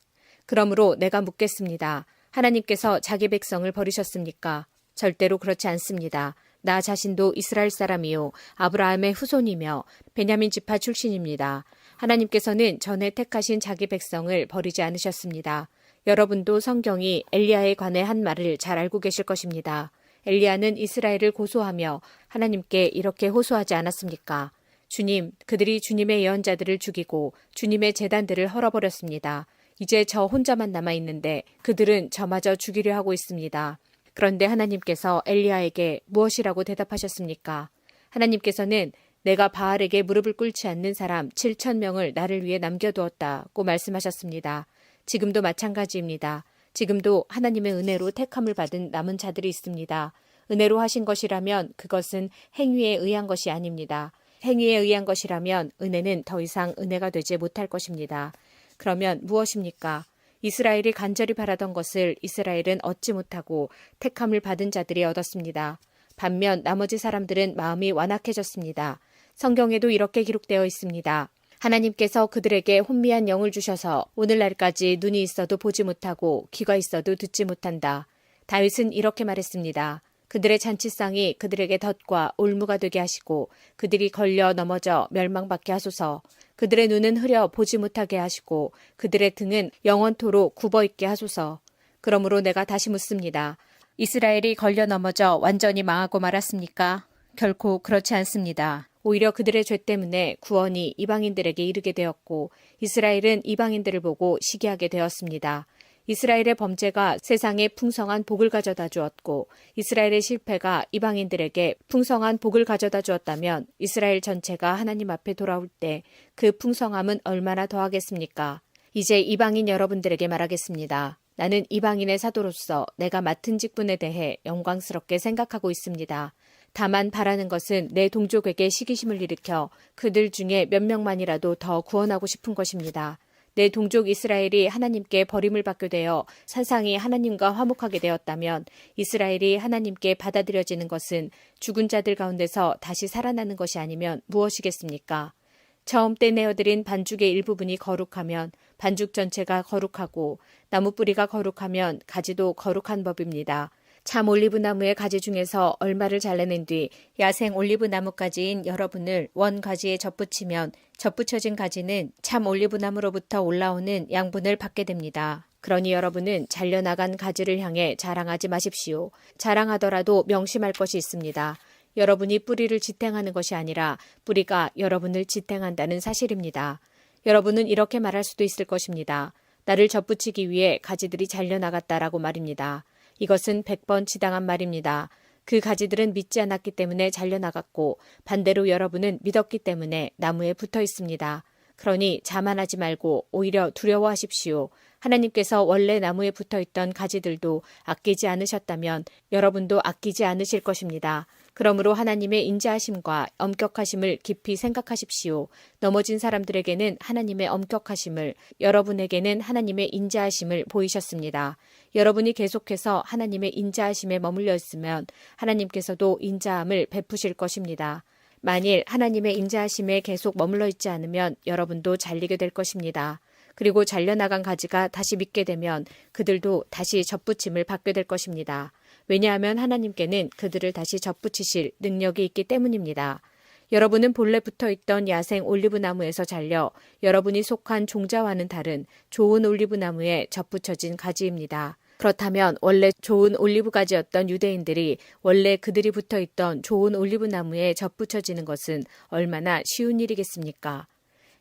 그러므로 내가 묻겠습니다. 하나님께서 자기 백성을 버리셨습니까? 절대로 그렇지 않습니다. 나 자신도 이스라엘 사람이요 아브라함의 후손이며 베냐민 지파 출신입니다. 하나님께서는 전에 택하신 자기 백성을 버리지 않으셨습니다. 여러분도 성경이 엘리야에 관해 한 말을 잘 알고 계실 것입니다. 엘리야는 이스라엘을 고소하며 하나님께 이렇게 호소하지 않았습니까? 주님, 그들이 주님의 예언자들을 죽이고 주님의 제단들을 헐어버렸습니다. 이제 저 혼자만 남아있는데 그들은 저마저 죽이려 하고 있습니다. 그런데 하나님께서 엘리야에게 무엇이라고 대답하셨습니까? 하나님께서는 내가 바알에게 무릎을 꿇지 않는 사람 7,000명을 나를 위해 남겨두었다고 말씀하셨습니다. 지금도 마찬가지입니다. 지금도 하나님의 은혜로 택함을 받은 남은 자들이 있습니다. 은혜로 하신 것이라면 그것은 행위에 의한 것이 아닙니다. 행위에 의한 것이라면 은혜는 더 이상 은혜가 되지 못할 것입니다. 그러면 무엇입니까? 이스라엘이 간절히 바라던 것을 이스라엘은 얻지 못하고 택함을 받은 자들이 얻었습니다. 반면 나머지 사람들은 마음이 완악해졌습니다. 성경에도 이렇게 기록되어 있습니다. 하나님께서 그들에게 혼미한 영을 주셔서 오늘날까지 눈이 있어도 보지 못하고 귀가 있어도 듣지 못한다. 다윗은 이렇게 말했습니다. 그들의 잔치상이 그들에게 덫과 올무가 되게 하시고 그들이 걸려 넘어져 멸망받게 하소서. 그들의 눈은 흐려 보지 못하게 하시고 그들의 등은 영원토록 굽어있게 하소서. 그러므로 내가 다시 묻습니다. 이스라엘이 걸려 넘어져 완전히 망하고 말았습니까? 결코 그렇지 않습니다. 오히려 그들의 죄 때문에 구원이 이방인들에게 이르게 되었고 이스라엘은 이방인들을 보고 시기하게 되었습니다. 이스라엘의 범죄가 세상에 풍성한 복을 가져다 주었고 이스라엘의 실패가 이방인들에게 풍성한 복을 가져다 주었다면 이스라엘 전체가 하나님 앞에 돌아올 때 그 풍성함은 얼마나 더하겠습니까? 이제 이방인 여러분들에게 말하겠습니다. 나는 이방인의 사도로서 내가 맡은 직분에 대해 영광스럽게 생각하고 있습니다. 다만 바라는 것은 내 동족에게 시기심을 일으켜 그들 중에 몇 명만이라도 더 구원하고 싶은 것입니다. 내 동족 이스라엘이 하나님께 버림을 받게 되어 산상이 하나님과 화목하게 되었다면 이스라엘이 하나님께 받아들여지는 것은 죽은 자들 가운데서 다시 살아나는 것이 아니면 무엇이겠습니까? 처음 떼내어드린 반죽의 일부분이 거룩하면 반죽 전체가 거룩하고 나무 뿌리가 거룩하면 가지도 거룩한 법입니다. 참 올리브나무의 가지 중에서 얼마를 잘라낸 뒤 야생 올리브나무가지인 여러분을 원 가지에 접붙이면 접붙여진 가지는 참 올리브나무로부터 올라오는 양분을 받게 됩니다. 그러니 여러분은 잘려나간 가지를 향해 자랑하지 마십시오. 자랑하더라도 명심할 것이 있습니다. 여러분이 뿌리를 지탱하는 것이 아니라 뿌리가 여러분을 지탱한다는 사실입니다. 여러분은 이렇게 말할 수도 있을 것입니다. 나를 접붙이기 위해 가지들이 잘려나갔다라고 말입니다. 이것은 100번 지당한 말입니다. 그 가지들은 믿지 않았기 때문에 잘려나갔고 반대로 여러분은 믿었기 때문에 나무에 붙어 있습니다. 그러니 자만하지 말고 오히려 두려워하십시오. 하나님께서 원래 나무에 붙어 있던 가지들도 아끼지 않으셨다면 여러분도 아끼지 않으실 것입니다. 그러므로 하나님의 인자하심과 엄격하심을 깊이 생각하십시오. 넘어진 사람들에게는 하나님의 엄격하심을, 여러분에게는 하나님의 인자하심을 보이셨습니다. 여러분이 계속해서 하나님의 인자하심에 머물러 있으면 하나님께서도 인자함을 베푸실 것입니다. 만일 하나님의 인자하심에 계속 머물러 있지 않으면 여러분도 잘리게 될 것입니다. 그리고 잘려나간 가지가 다시 믿게 되면 그들도 다시 접붙임을 받게 될 것입니다. 왜냐하면 하나님께는 그들을 다시 접붙이실 능력이 있기 때문입니다. 여러분은 본래 붙어있던 야생 올리브나무에서 잘려 여러분이 속한 종자와는 다른 좋은 올리브나무에 접붙여진 가지입니다. 그렇다면 원래 좋은 올리브 가지였던 유대인들이 원래 그들이 붙어있던 좋은 올리브나무에 접붙여지는 것은 얼마나 쉬운 일이겠습니까?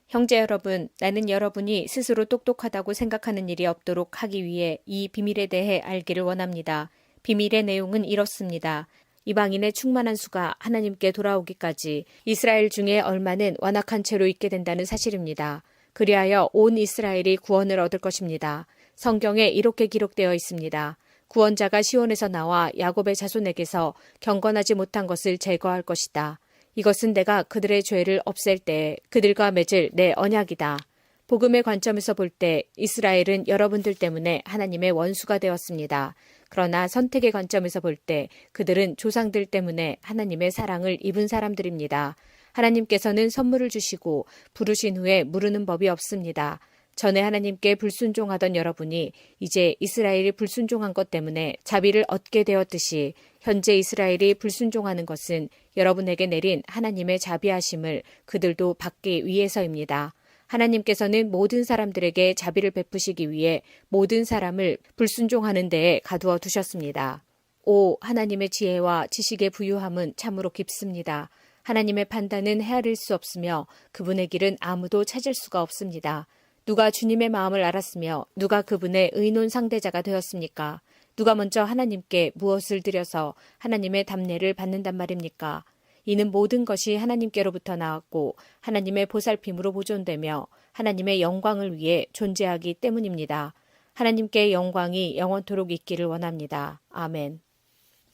형제 여러분, 나는 여러분이 스스로 똑똑하다고 생각하는 일이 없도록 하기 위해 이 비밀에 대해 알기를 원합니다. 비밀의 내용은 이렇습니다. 이방인의 충만한 수가 하나님께 돌아오기까지 이스라엘 중에 얼마는 완악한 채로 있게 된다는 사실입니다. 그리하여 온 이스라엘이 구원을 얻을 것입니다. 성경에 이렇게 기록되어 있습니다. 구원자가 시온에서 나와 야곱의 자손에게서 경건하지 못한 것을 제거할 것이다. 이것은 내가 그들의 죄를 없앨 때 그들과 맺을 내 언약이다. 복음의 관점에서 볼 때 이스라엘은 여러분들 때문에 하나님의 원수가 되었습니다. 그러나 선택의 관점에서 볼 때 그들은 조상들 때문에 하나님의 사랑을 입은 사람들입니다. 하나님께서는 선물을 주시고 부르신 후에 무르는 법이 없습니다. 전에 하나님께 불순종하던 여러분이 이제 이스라엘이 불순종한 것 때문에 자비를 얻게 되었듯이 현재 이스라엘이 불순종하는 것은 여러분에게 내린 하나님의 자비하심을 그들도 받기 위해서입니다. 하나님께서는 모든 사람들에게 자비를 베푸시기 위해 모든 사람을 불순종하는 데에 가두어 두셨습니다. 오, 하나님의 지혜와 지식의 부유함은 참으로 깊습니다. 하나님의 판단은 헤아릴 수 없으며 그분의 길은 아무도 찾을 수가 없습니다. 누가 주님의 마음을 알았으며 누가 그분의 의논 상대자가 되었습니까? 누가 먼저 하나님께 무엇을 드려서 하나님의 답례를 받는단 말입니까? 이는 모든 것이 하나님께로부터 나왔고 하나님의 보살핌으로 보존되며 하나님의 영광을 위해 존재하기 때문입니다. 하나님께 영광이 영원토록 있기를 원합니다. 아멘.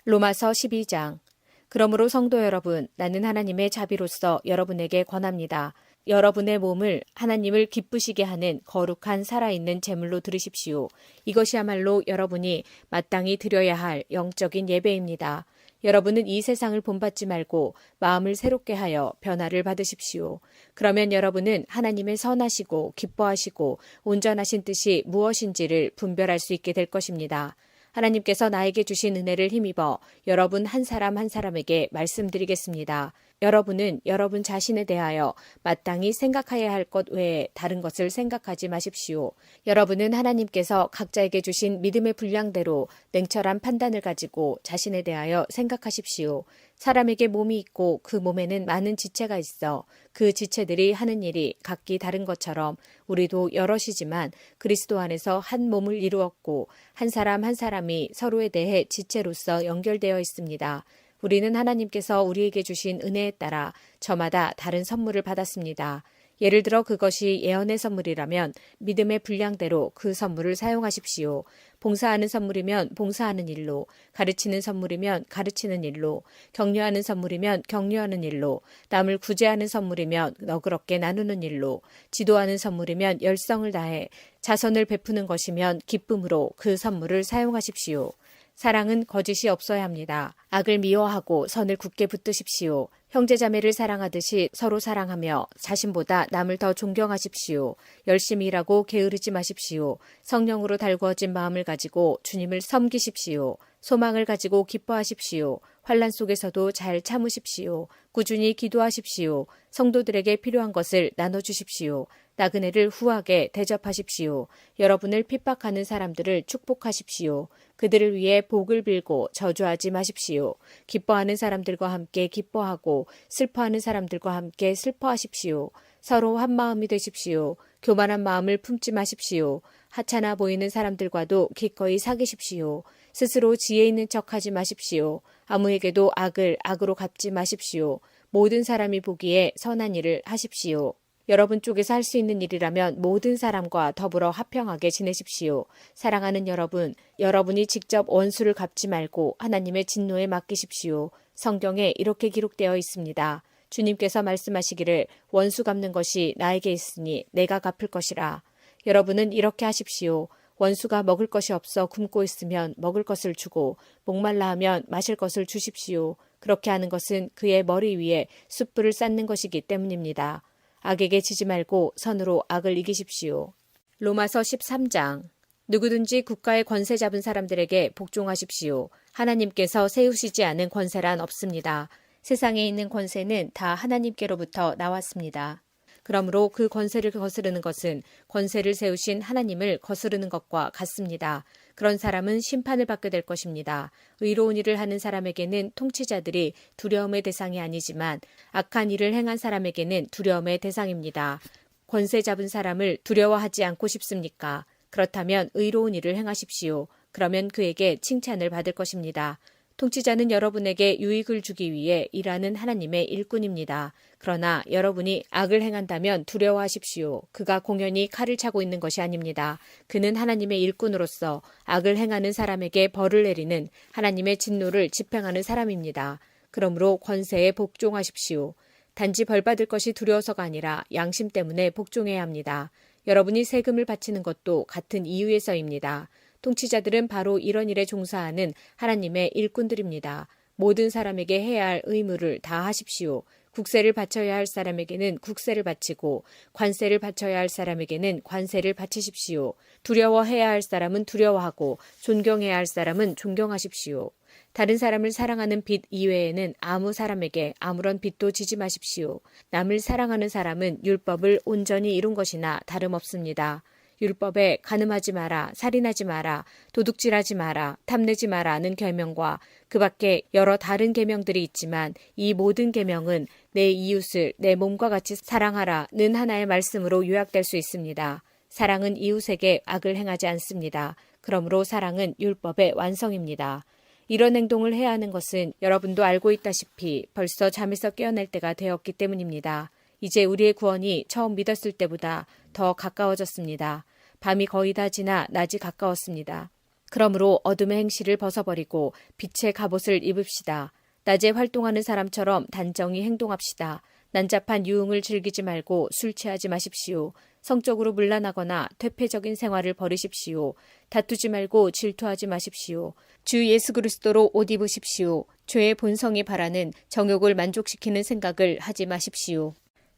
로마서 12장. 그러므로 성도 여러분, 나는 하나님의 자비로서 여러분에게 권합니다. 여러분의 몸을 하나님을 기쁘시게 하는 거룩한 살아있는 제물로 드리십시오. 이것이야말로 여러분이 마땅히 드려야 할 영적인 예배입니다. 여러분은 이 세상을 본받지 말고 마음을 새롭게 하여 변화를 받으십시오. 그러면 여러분은 하나님의 선하시고 기뻐하시고 온전하신 뜻이 무엇인지를 분별할 수 있게 될 것입니다. 하나님께서 나에게 주신 은혜를 힘입어 여러분 한 사람 한 사람에게 말씀드리겠습니다. 여러분은 여러분 자신에 대하여 마땅히 생각해야 할 것 외에 다른 것을 생각하지 마십시오. 여러분은 하나님께서 각자에게 주신 믿음의 분량대로 냉철한 판단을 가지고 자신에 대하여 생각하십시오. 사람에게 몸이 있고 그 몸에는 많은 지체가 있어 그 지체들이 하는 일이 각기 다른 것처럼 우리도 여럿이지만 그리스도 안에서 한 몸을 이루었고 한 사람 한 사람이 서로에 대해 지체로서 연결되어 있습니다. 우리는 하나님께서 우리에게 주신 은혜에 따라 저마다 다른 선물을 받았습니다. 예를 들어 그것이 예언의 선물이라면 믿음의 분량대로 그 선물을 사용하십시오. 봉사하는 선물이면 봉사하는 일로, 가르치는 선물이면 가르치는 일로, 격려하는 선물이면 격려하는 일로, 남을 구제하는 선물이면 너그럽게 나누는 일로, 지도하는 선물이면 열성을 다해 자선을 베푸는 것이면 기쁨으로 그 선물을 사용하십시오. 사랑은 거짓이 없어야 합니다. 악을 미워하고 선을 굳게 붙드십시오. 형제자매를 사랑하듯이 서로 사랑하며 자신보다 남을 더 존경하십시오. 열심히 일하고 게으르지 마십시오. 성령으로 달구어진 마음을 가지고 주님을 섬기십시오. 소망을 가지고 기뻐하십시오. 환난 속에서도 잘 참으십시오. 꾸준히 기도하십시오. 성도들에게 필요한 것을 나눠주십시오. 나그네를 후하게 대접하십시오. 여러분을 핍박하는 사람들을 축복하십시오. 그들을 위해 복을 빌고 저주하지 마십시오. 기뻐하는 사람들과 함께 기뻐하고 슬퍼하는 사람들과 함께 슬퍼하십시오. 서로 한 마음이 되십시오. 교만한 마음을 품지 마십시오. 하찮아 보이는 사람들과도 기꺼이 사귀십시오. 스스로 지혜 있는 척하지 마십시오. 아무에게도 악을 악으로 갚지 마십시오. 모든 사람이 보기에 선한 일을 하십시오. 여러분 쪽에서 할 수 있는 일이라면 모든 사람과 더불어 화평하게 지내십시오. 사랑하는 여러분, 여러분이 직접 원수를 갚지 말고 하나님의 진노에 맡기십시오. 성경에 이렇게 기록되어 있습니다. 주님께서 말씀하시기를 원수 갚는 것이 나에게 있으니 내가 갚을 것이라. 여러분은 이렇게 하십시오. 원수가 먹을 것이 없어 굶고 있으면 먹을 것을 주고 목말라 하면 마실 것을 주십시오. 그렇게 하는 것은 그의 머리 위에 숯불을 쌓는 것이기 때문입니다. 악에게 지지 말고 선으로 악을 이기십시오. 로마서 13장. 누구든지 국가의 권세 잡은 사람들에게 복종하십시오. 하나님께서 세우시지 않은 권세란 없습니다. 세상에 있는 권세는 다 하나님께로부터 나왔습니다. 그러므로 그 권세를 거스르는 것은 권세를 세우신 하나님을 거스르는 것과 같습니다. 그런 사람은 심판을 받게 될 것입니다. 의로운 일을 하는 사람에게는 통치자들이 두려움의 대상이 아니지만 악한 일을 행한 사람에게는 두려움의 대상입니다. 권세 잡은 사람을 두려워하지 않고 싶습니까? 그렇다면 의로운 일을 행하십시오. 그러면 그에게 칭찬을 받을 것입니다. 통치자는 여러분에게 유익을 주기 위해 일하는 하나님의 일꾼입니다. 그러나 여러분이 악을 행한다면 두려워하십시오. 그가 공연히 칼을 차고 있는 것이 아닙니다. 그는 하나님의 일꾼으로서 악을 행하는 사람에게 벌을 내리는 하나님의 진노를 집행하는 사람입니다. 그러므로 권세에 복종하십시오. 단지 벌받을 것이 두려워서가 아니라 양심 때문에 복종해야 합니다. 여러분이 세금을 바치는 것도 같은 이유에서입니다. 통치자들은 바로 이런 일에 종사하는 하나님의 일꾼들입니다. 모든 사람에게 해야 할 의무를 다 하십시오. 국세를 바쳐야 할 사람에게는 국세를 바치고 관세를 바쳐야 할 사람에게는 관세를 바치십시오. 두려워해야 할 사람은 두려워하고 존경해야 할 사람은 존경하십시오. 다른 사람을 사랑하는 빚 이외에는 아무 사람에게 아무런 빚도 지지 마십시오. 남을 사랑하는 사람은 율법을 온전히 이룬 것이나 다름없습니다. 율법에 간음하지 마라, 살인하지 마라, 도둑질하지 마라, 탐내지 마라는 계명과 그 밖에 여러 다른 계명들이 있지만 이 모든 계명은 내 이웃을 내 몸과 같이 사랑하라는 하나의 말씀으로 요약될 수 있습니다. 사랑은 이웃에게 악을 행하지 않습니다. 그러므로 사랑은 율법의 완성입니다. 이런 행동을 해야 하는 것은 여러분도 알고 있다시피 벌써 잠에서 깨어날 때가 되었기 때문입니다. 이제 우리의 구원이 처음 믿었을 때보다 더 가까워졌습니다. 밤이 거의 다 지나 낮이 가까웠습니다. 그러므로 어둠의 행실을 벗어버리고 빛의 갑옷을 입읍시다. 낮에 활동하는 사람처럼 단정히 행동합시다. 난잡한 유흥을 즐기지 말고 술 취하지 마십시오. 성적으로 문란하거나 퇴폐적인 생활을 버리십시오. 다투지 말고 질투하지 마십시오. 주 예수 그리스도로 옷 입으십시오. 죄의 본성이 바라는 정욕을 만족시키는 생각을 하지 마십시오.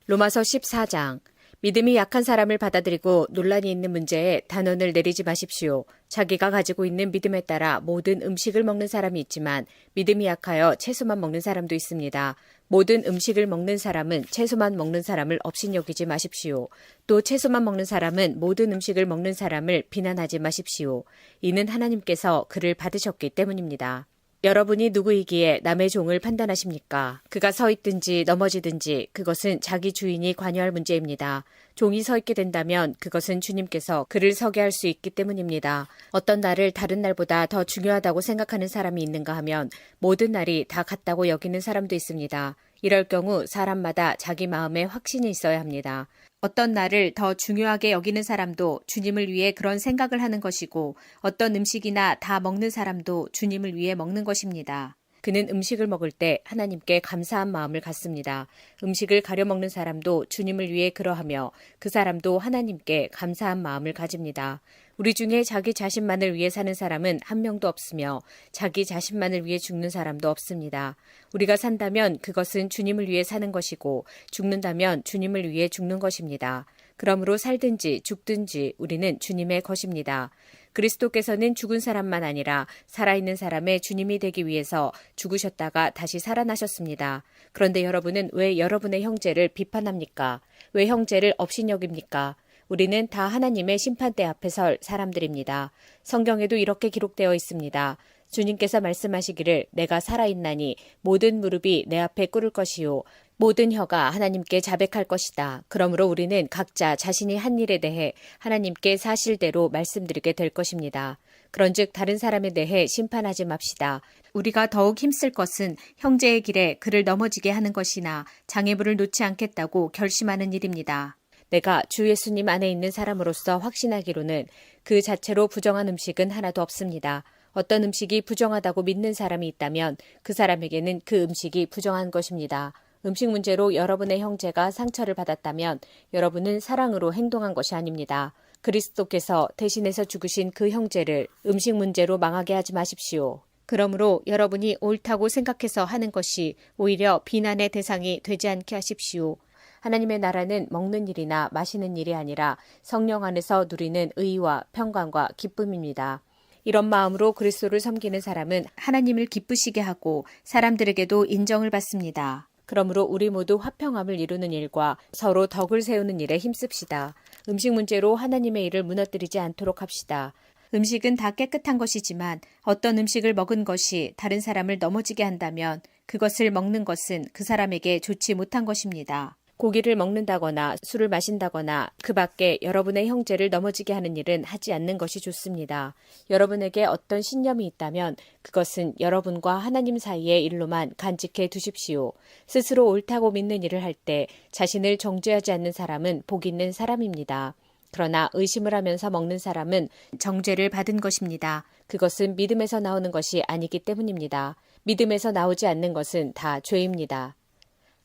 로마서 14장. 믿음이 약한 사람을 받아들이고 논란이 있는 문제에 단언을 내리지 마십시오. 자기가 가지고 있는 믿음에 따라 모든 음식을 먹는 사람이 있지만 믿음이 약하여 채소만 먹는 사람도 있습니다. 모든 음식을 먹는 사람은 채소만 먹는 사람을 업신여기지 마십시오. 또 채소만 먹는 사람은 모든 음식을 먹는 사람을 비난하지 마십시오. 이는 하나님께서 그를 받으셨기 때문입니다. 여러분이 누구이기에 남의 종을 판단하십니까? 그가 서 있든지 넘어지든지 그것은 자기 주인이 관여할 문제입니다. 종이 서 있게 된다면 그것은 주님께서 그를 서게 할 수 있기 때문입니다. 어떤 날을 다른 날보다 더 중요하다고 생각하는 사람이 있는가 하면 모든 날이 다 같다고 여기는 사람도 있습니다. 이럴 경우 사람마다 자기 마음에 확신이 있어야 합니다. 어떤 날을 더 중요하게 여기는 사람도 주님을 위해 그런 생각을 하는 것이고 어떤 음식이나 다 먹는 사람도 주님을 위해 먹는 것입니다. 그는 음식을 먹을 때 하나님께 감사한 마음을 갖습니다. 음식을 가려 먹는 사람도 주님을 위해 그러하며 그 사람도 하나님께 감사한 마음을 가집니다. 우리 중에 자기 자신만을 위해 사는 사람은 한 명도 없으며 자기 자신만을 위해 죽는 사람도 없습니다. 우리가 산다면 그것은 주님을 위해 사는 것이고 죽는다면 주님을 위해 죽는 것입니다. 그러므로 살든지 죽든지 우리는 주님의 것입니다. 그리스도께서는 죽은 사람만 아니라 살아있는 사람의 주님이 되기 위해서 죽으셨다가 다시 살아나셨습니다. 그런데 여러분은 왜 여러분의 형제를 비판합니까? 왜 형제를 업신여깁니까? 우리는 다 하나님의 심판대 앞에 설 사람들입니다. 성경에도 이렇게 기록되어 있습니다. 주님께서 말씀하시기를 내가 살아있나니 모든 무릎이 내 앞에 꿇을 것이요 모든 혀가 하나님께 자백할 것이다. 그러므로 우리는 각자 자신이 한 일에 대해 하나님께 사실대로 말씀드리게 될 것입니다. 그런즉 다른 사람에 대해 심판하지 맙시다. 우리가 더욱 힘쓸 것은 형제의 길에 그를 넘어지게 하는 것이나 장애물을 놓지 않겠다고 결심하는 일입니다. 내가 주 예수님 안에 있는 사람으로서 확신하기로는 그 자체로 부정한 음식은 하나도 없습니다. 어떤 음식이 부정하다고 믿는 사람이 있다면 그 사람에게는 그 음식이 부정한 것입니다. 음식 문제로 여러분의 형제가 상처를 받았다면 여러분은 사랑으로 행동한 것이 아닙니다. 그리스도께서 대신해서 죽으신 그 형제를 음식 문제로 망하게 하지 마십시오. 그러므로 여러분이 옳다고 생각해서 하는 것이 오히려 비난의 대상이 되지 않게 하십시오. 하나님의 나라는 먹는 일이나 마시는 일이 아니라 성령 안에서 누리는 의와 평강과 기쁨입니다. 이런 마음으로 그리스도를 섬기는 사람은 하나님을 기쁘시게 하고 사람들에게도 인정을 받습니다. 그러므로 우리 모두 화평함을 이루는 일과 서로 덕을 세우는 일에 힘씁시다. 음식 문제로 하나님의 일을 무너뜨리지 않도록 합시다. 음식은 다 깨끗한 것이지만 어떤 음식을 먹은 것이 다른 사람을 넘어지게 한다면 그것을 먹는 것은 그 사람에게 좋지 못한 것입니다. 고기를 먹는다거나 술을 마신다거나 그 밖에 여러분의 형제를 넘어지게 하는 일은 하지 않는 것이 좋습니다. 여러분에게 어떤 신념이 있다면 그것은 여러분과 하나님 사이의 일로만 간직해 두십시오. 스스로 옳다고 믿는 일을 할 때 자신을 정죄하지 않는 사람은 복 있는 사람입니다. 그러나 의심을 하면서 먹는 사람은 정죄를 받은 것입니다. 그것은 믿음에서 나오는 것이 아니기 때문입니다. 믿음에서 나오지 않는 것은 다 죄입니다.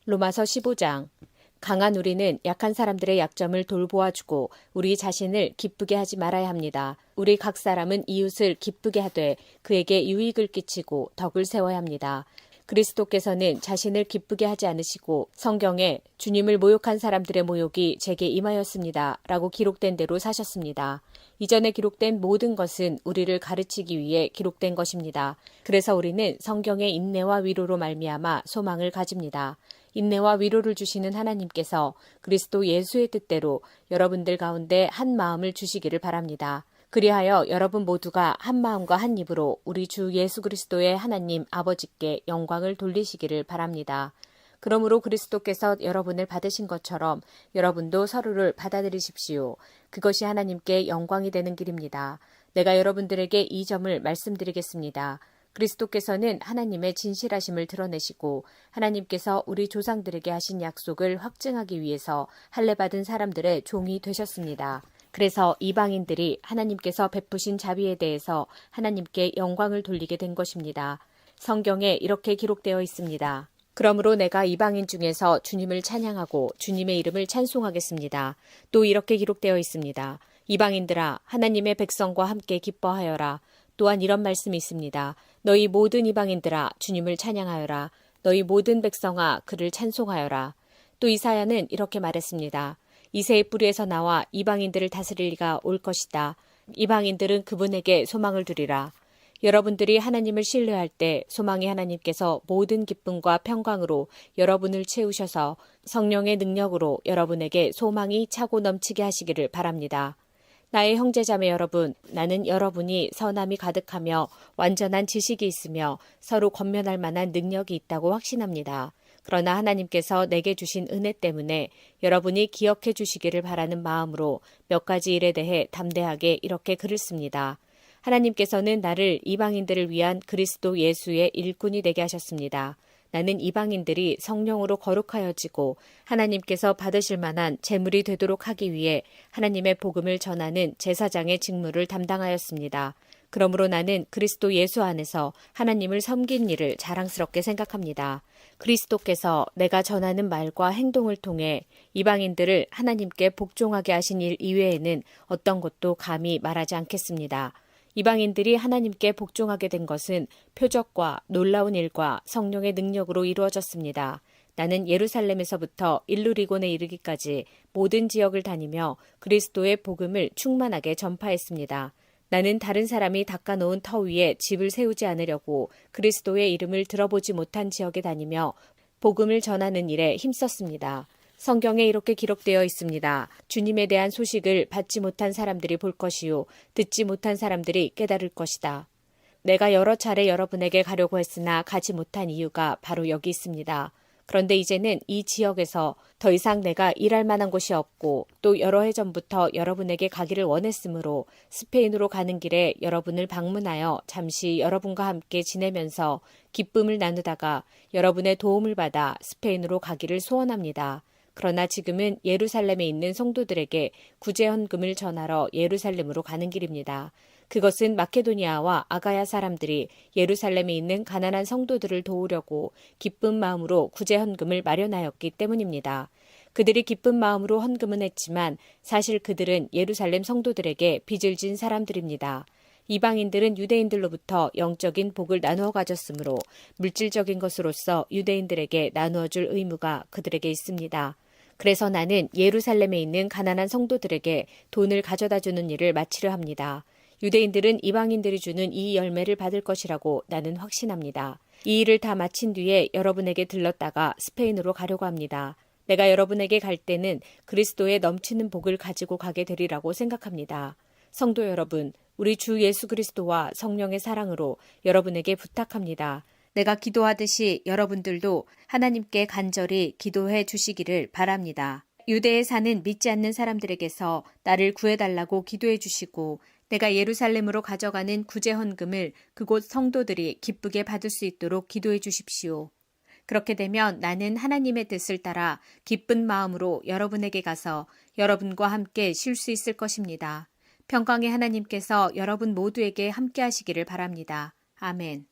로마서 15장 강한 우리는 약한 사람들의 약점을 돌보아주고 우리 자신을 기쁘게 하지 말아야 합니다. 우리 각 사람은 이웃을 기쁘게 하되 그에게 유익을 끼치고 덕을 세워야 합니다. 그리스도께서는 자신을 기쁘게 하지 않으시고 성경에 주님을 모욕한 사람들의 모욕이 제게 임하였습니다. 라고 기록된 대로 사셨습니다. 이전에 기록된 모든 것은 우리를 가르치기 위해 기록된 것입니다. 그래서 우리는 성경의 인내와 위로로 말미암아 소망을 가집니다. 인내와 위로를 주시는 하나님께서 그리스도 예수의 뜻대로 여러분들 가운데 한 마음을 주시기를 바랍니다. 그리하여 여러분 모두가 한 마음과 한 입으로 우리 주 예수 그리스도의 하나님 아버지께 영광을 돌리시기를 바랍니다. 그러므로 그리스도께서 여러분을 받으신 것처럼 여러분도 서로를 받아들이십시오. 그것이 하나님께 영광이 되는 길입니다. 내가 여러분들에게 이 점을 말씀드리겠습니다. 그리스도께서는 하나님의 진실하심을 드러내시고 하나님께서 우리 조상들에게 하신 약속을 확증하기 위해서 할례받은 사람들의 종이 되셨습니다. 그래서 이방인들이 하나님께서 베푸신 자비에 대해서 하나님께 영광을 돌리게 된 것입니다. 성경에 이렇게 기록되어 있습니다. 그러므로 내가 이방인 중에서 주님을 찬양하고 주님의 이름을 찬송하겠습니다. 또 이렇게 기록되어 있습니다. 이방인들아 하나님의 백성과 함께 기뻐하여라. 또한 이런 말씀이 있습니다. 너희 모든 이방인들아 주님을 찬양하여라. 너희 모든 백성아 그를 찬송하여라. 또 이사야는 이렇게 말했습니다. 이새의 뿌리에서 나와 이방인들을 다스릴 이가 올 것이다. 이방인들은 그분에게 소망을 두리라. 여러분들이 하나님을 신뢰할 때 소망의 하나님께서 모든 기쁨과 평강으로 여러분을 채우셔서 성령의 능력으로 여러분에게 소망이 차고 넘치게 하시기를 바랍니다. 나의 형제자매 여러분, 나는 여러분이 선함이 가득하며 완전한 지식이 있으며 서로 권면할 만한 능력이 있다고 확신합니다. 그러나 하나님께서 내게 주신 은혜 때문에 여러분이 기억해 주시기를 바라는 마음으로 몇 가지 일에 대해 담대하게 이렇게 글을 씁니다. 하나님께서는 나를 이방인들을 위한 그리스도 예수의 일꾼이 되게 하셨습니다. 나는 이방인들이 성령으로 거룩하여지고 하나님께서 받으실 만한 제물이 되도록 하기 위해 하나님의 복음을 전하는 제사장의 직무를 담당하였습니다. 그러므로 나는 그리스도 예수 안에서 하나님을 섬긴 일을 자랑스럽게 생각합니다. 그리스도께서 내가 전하는 말과 행동을 통해 이방인들을 하나님께 복종하게 하신 일 이외에는 어떤 것도 감히 말하지 않겠습니다. 이방인들이 하나님께 복종하게 된 것은 표적과 놀라운 일과 성령의 능력으로 이루어졌습니다. 나는 예루살렘에서부터 일루리곤에 이르기까지 모든 지역을 다니며 그리스도의 복음을 충만하게 전파했습니다. 나는 다른 사람이 닦아놓은 터 위에 집을 세우지 않으려고 그리스도의 이름을 들어보지 못한 지역에 다니며 복음을 전하는 일에 힘썼습니다. 성경에 이렇게 기록되어 있습니다. 주님에 대한 소식을 받지 못한 사람들이 볼 것이요 듣지 못한 사람들이 깨달을 것이다. 내가 여러 차례 여러분에게 가려고 했으나 가지 못한 이유가 바로 여기 있습니다. 그런데 이제는 이 지역에서 더 이상 내가 일할 만한 곳이 없고 또 여러 해 전부터 여러분에게 가기를 원했으므로 스페인으로 가는 길에 여러분을 방문하여 잠시 여러분과 함께 지내면서 기쁨을 나누다가 여러분의 도움을 받아 스페인으로 가기를 소원합니다. 그러나 지금은 예루살렘에 있는 성도들에게 구제헌금을 전하러 예루살렘으로 가는 길입니다. 그것은 마케도니아와 아가야 사람들이 예루살렘에 있는 가난한 성도들을 도우려고 기쁜 마음으로 구제헌금을 마련하였기 때문입니다. 그들이 기쁜 마음으로 헌금은 했지만 사실 그들은 예루살렘 성도들에게 빚을 진 사람들입니다. 이방인들은 유대인들로부터 영적인 복을 나누어 가졌으므로 물질적인 것으로서 유대인들에게 나누어 줄 의무가 그들에게 있습니다. 그래서 나는 예루살렘에 있는 가난한 성도들에게 돈을 가져다 주는 일을 마치려 합니다. 유대인들은 이방인들이 주는 이 열매를 받을 것이라고 나는 확신합니다. 이 일을 다 마친 뒤에 여러분에게 들렀다가 스페인으로 가려고 합니다. 내가 여러분에게 갈 때는 그리스도의 넘치는 복을 가지고 가게 되리라고 생각합니다. 성도 여러분, 우리 주 예수 그리스도와 성령의 사랑으로 여러분에게 부탁합니다. 내가 기도하듯이 여러분들도 하나님께 간절히 기도해 주시기를 바랍니다. 유대에 사는 믿지 않는 사람들에게서 나를 구해달라고 기도해 주시고 내가 예루살렘으로 가져가는 구제헌금을 그곳 성도들이 기쁘게 받을 수 있도록 기도해 주십시오. 그렇게 되면 나는 하나님의 뜻을 따라 기쁜 마음으로 여러분에게 가서 여러분과 함께 쉴 수 있을 것입니다. 평강의 하나님께서 여러분 모두에게 함께 하시기를 바랍니다. 아멘.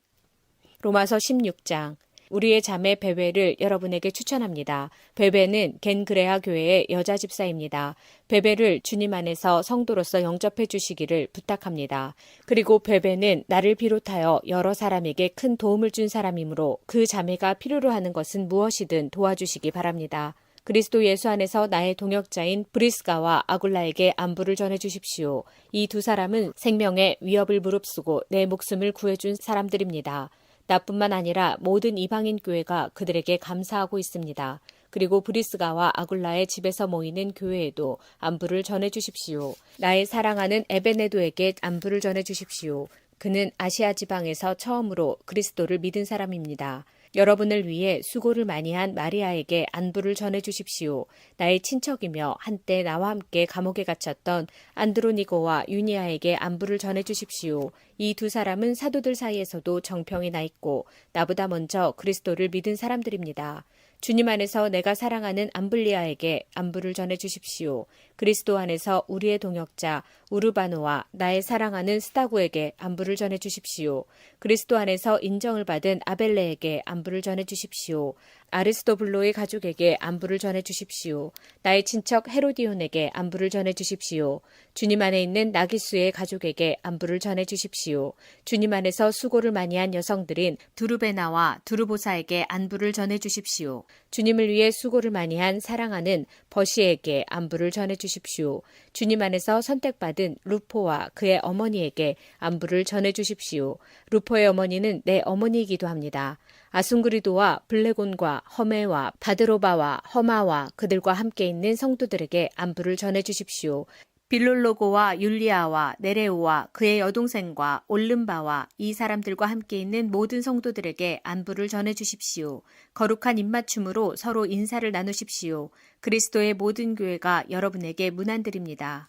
로마서 16장. 우리의 자매 베베를 여러분에게 추천합니다. 베베는 겐그레아 교회의 여자 집사입니다. 베베를 주님 안에서 성도로서 영접해 주시기를 부탁합니다. 그리고 베베는 나를 비롯하여 여러 사람에게 큰 도움을 준 사람이므로 그 자매가 필요로 하는 것은 무엇이든 도와주시기 바랍니다. 그리스도 예수 안에서 나의 동역자인 브리스가와 아굴라에게 안부를 전해 주십시오. 이 두 사람은 생명의 위협을 무릅쓰고 내 목숨을 구해준 사람들입니다. 나뿐만 아니라 모든 이방인 교회가 그들에게 감사하고 있습니다. 그리고 브리스가와 아굴라의 집에서 모이는 교회에도 안부를 전해 주십시오. 나의 사랑하는 에베네도에게 안부를 전해 주십시오. 그는 아시아 지방에서 처음으로 그리스도를 믿은 사람입니다. 여러분을 위해 수고를 많이 한 마리아에게 안부를 전해 주십시오. 나의 친척이며 한때 나와 함께 감옥에 갇혔던 안드로니고와 유니아에게 안부를 전해 주십시오. 이 두 사람은 사도들 사이에서도 정평이 나 있고 나보다 먼저 그리스도를 믿은 사람들입니다. 주님 안에서 내가 사랑하는 암블리아에게 안부를 전해 주십시오. 그리스도 안에서 우리의 동역자 우르바노와 나의 사랑하는 스타구에게 안부를 전해 주십시오. 그리스도 안에서 인정을 받은 아벨레에게 안부를 전해 주십시오. 아리스토블로의 가족에게 안부를 전해 주십시오. 나의 친척 헤로디온에게 안부를 전해 주십시오. 주님 안에 있는 나기수의 가족에게 안부를 전해 주십시오. 주님 안에서 수고를 많이 한 여성들인 두르베나와 두르보사에게 안부를 전해 주십시오. 주님을 위해 수고를 많이 한 사랑하는 버시에게 안부를 전해 주십시오. 주님 안에서 선택받은 루포와 그의 어머니에게 안부를 전해 주십시오. 루포의 어머니는 내 어머니이기도 합니다. 아순그리도와 블레곤과 허메와 바드로바와 허마와 그들과 함께 있는 성도들에게 안부를 전해 주십시오. 빌롤로고와 율리아와 네레오와 그의 여동생과 올름바와 이 사람들과 함께 있는 모든 성도들에게 안부를 전해 주십시오. 거룩한 입맞춤으로 서로 인사를 나누십시오. 그리스도의 모든 교회가 여러분에게 문안드립니다.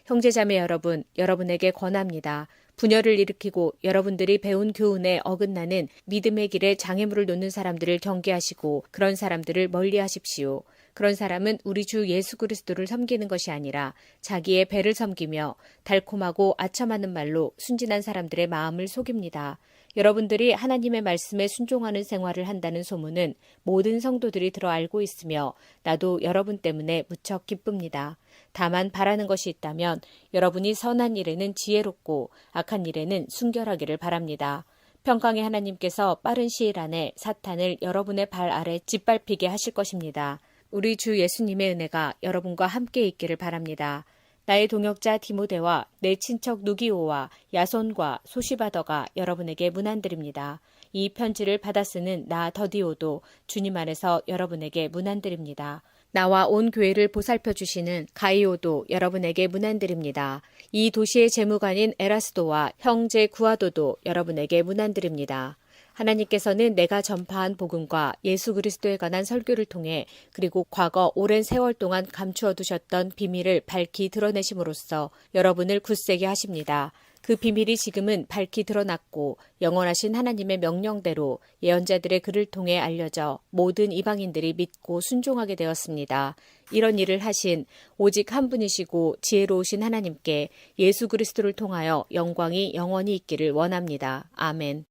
형제자매 여러분, 여러분에게 권합니다. 분열을 일으키고 여러분들이 배운 교훈에 어긋나는 믿음의 길에 장애물을 놓는 사람들을 경계하시고 그런 사람들을 멀리하십시오. 그런 사람은 우리 주 예수 그리스도를 섬기는 것이 아니라 자기의 배를 섬기며 달콤하고 아첨하는 말로 순진한 사람들의 마음을 속입니다. 여러분들이 하나님의 말씀에 순종하는 생활을 한다는 소문은 모든 성도들이 들어 알고 있으며 나도 여러분 때문에 무척 기쁩니다. 다만 바라는 것이 있다면 여러분이 선한 일에는 지혜롭고 악한 일에는 순결하기를 바랍니다. 평강의 하나님께서 빠른 시일 안에 사탄을 여러분의 발 아래 짓밟히게 하실 것입니다. 우리 주 예수님의 은혜가 여러분과 함께 있기를 바랍니다. 나의 동역자 디모데와 내 친척 누기오와 야손과 소시바더가 여러분에게 문안드립니다. 이 편지를 받아 쓰는 나 더디오도 주님 안에서 여러분에게 문안드립니다. 나와 온 교회를 보살펴 주시는 가이오도 여러분에게 문안드립니다. 이 도시의 재무관인 에라스도와 형제 구아도도 여러분에게 문안드립니다. 하나님께서는 내가 전파한 복음과 예수 그리스도에 관한 설교를 통해 그리고 과거 오랜 세월 동안 감추어 두셨던 비밀을 밝히 드러내심으로써 여러분을 굳세게 하십니다. 그 비밀이 지금은 밝히 드러났고 영원하신 하나님의 명령대로 예언자들의 글을 통해 알려져 모든 이방인들이 믿고 순종하게 되었습니다. 이런 일을 하신 오직 한 분이시고 지혜로우신 하나님께 예수 그리스도를 통하여 영광이 영원히 있기를 원합니다. 아멘.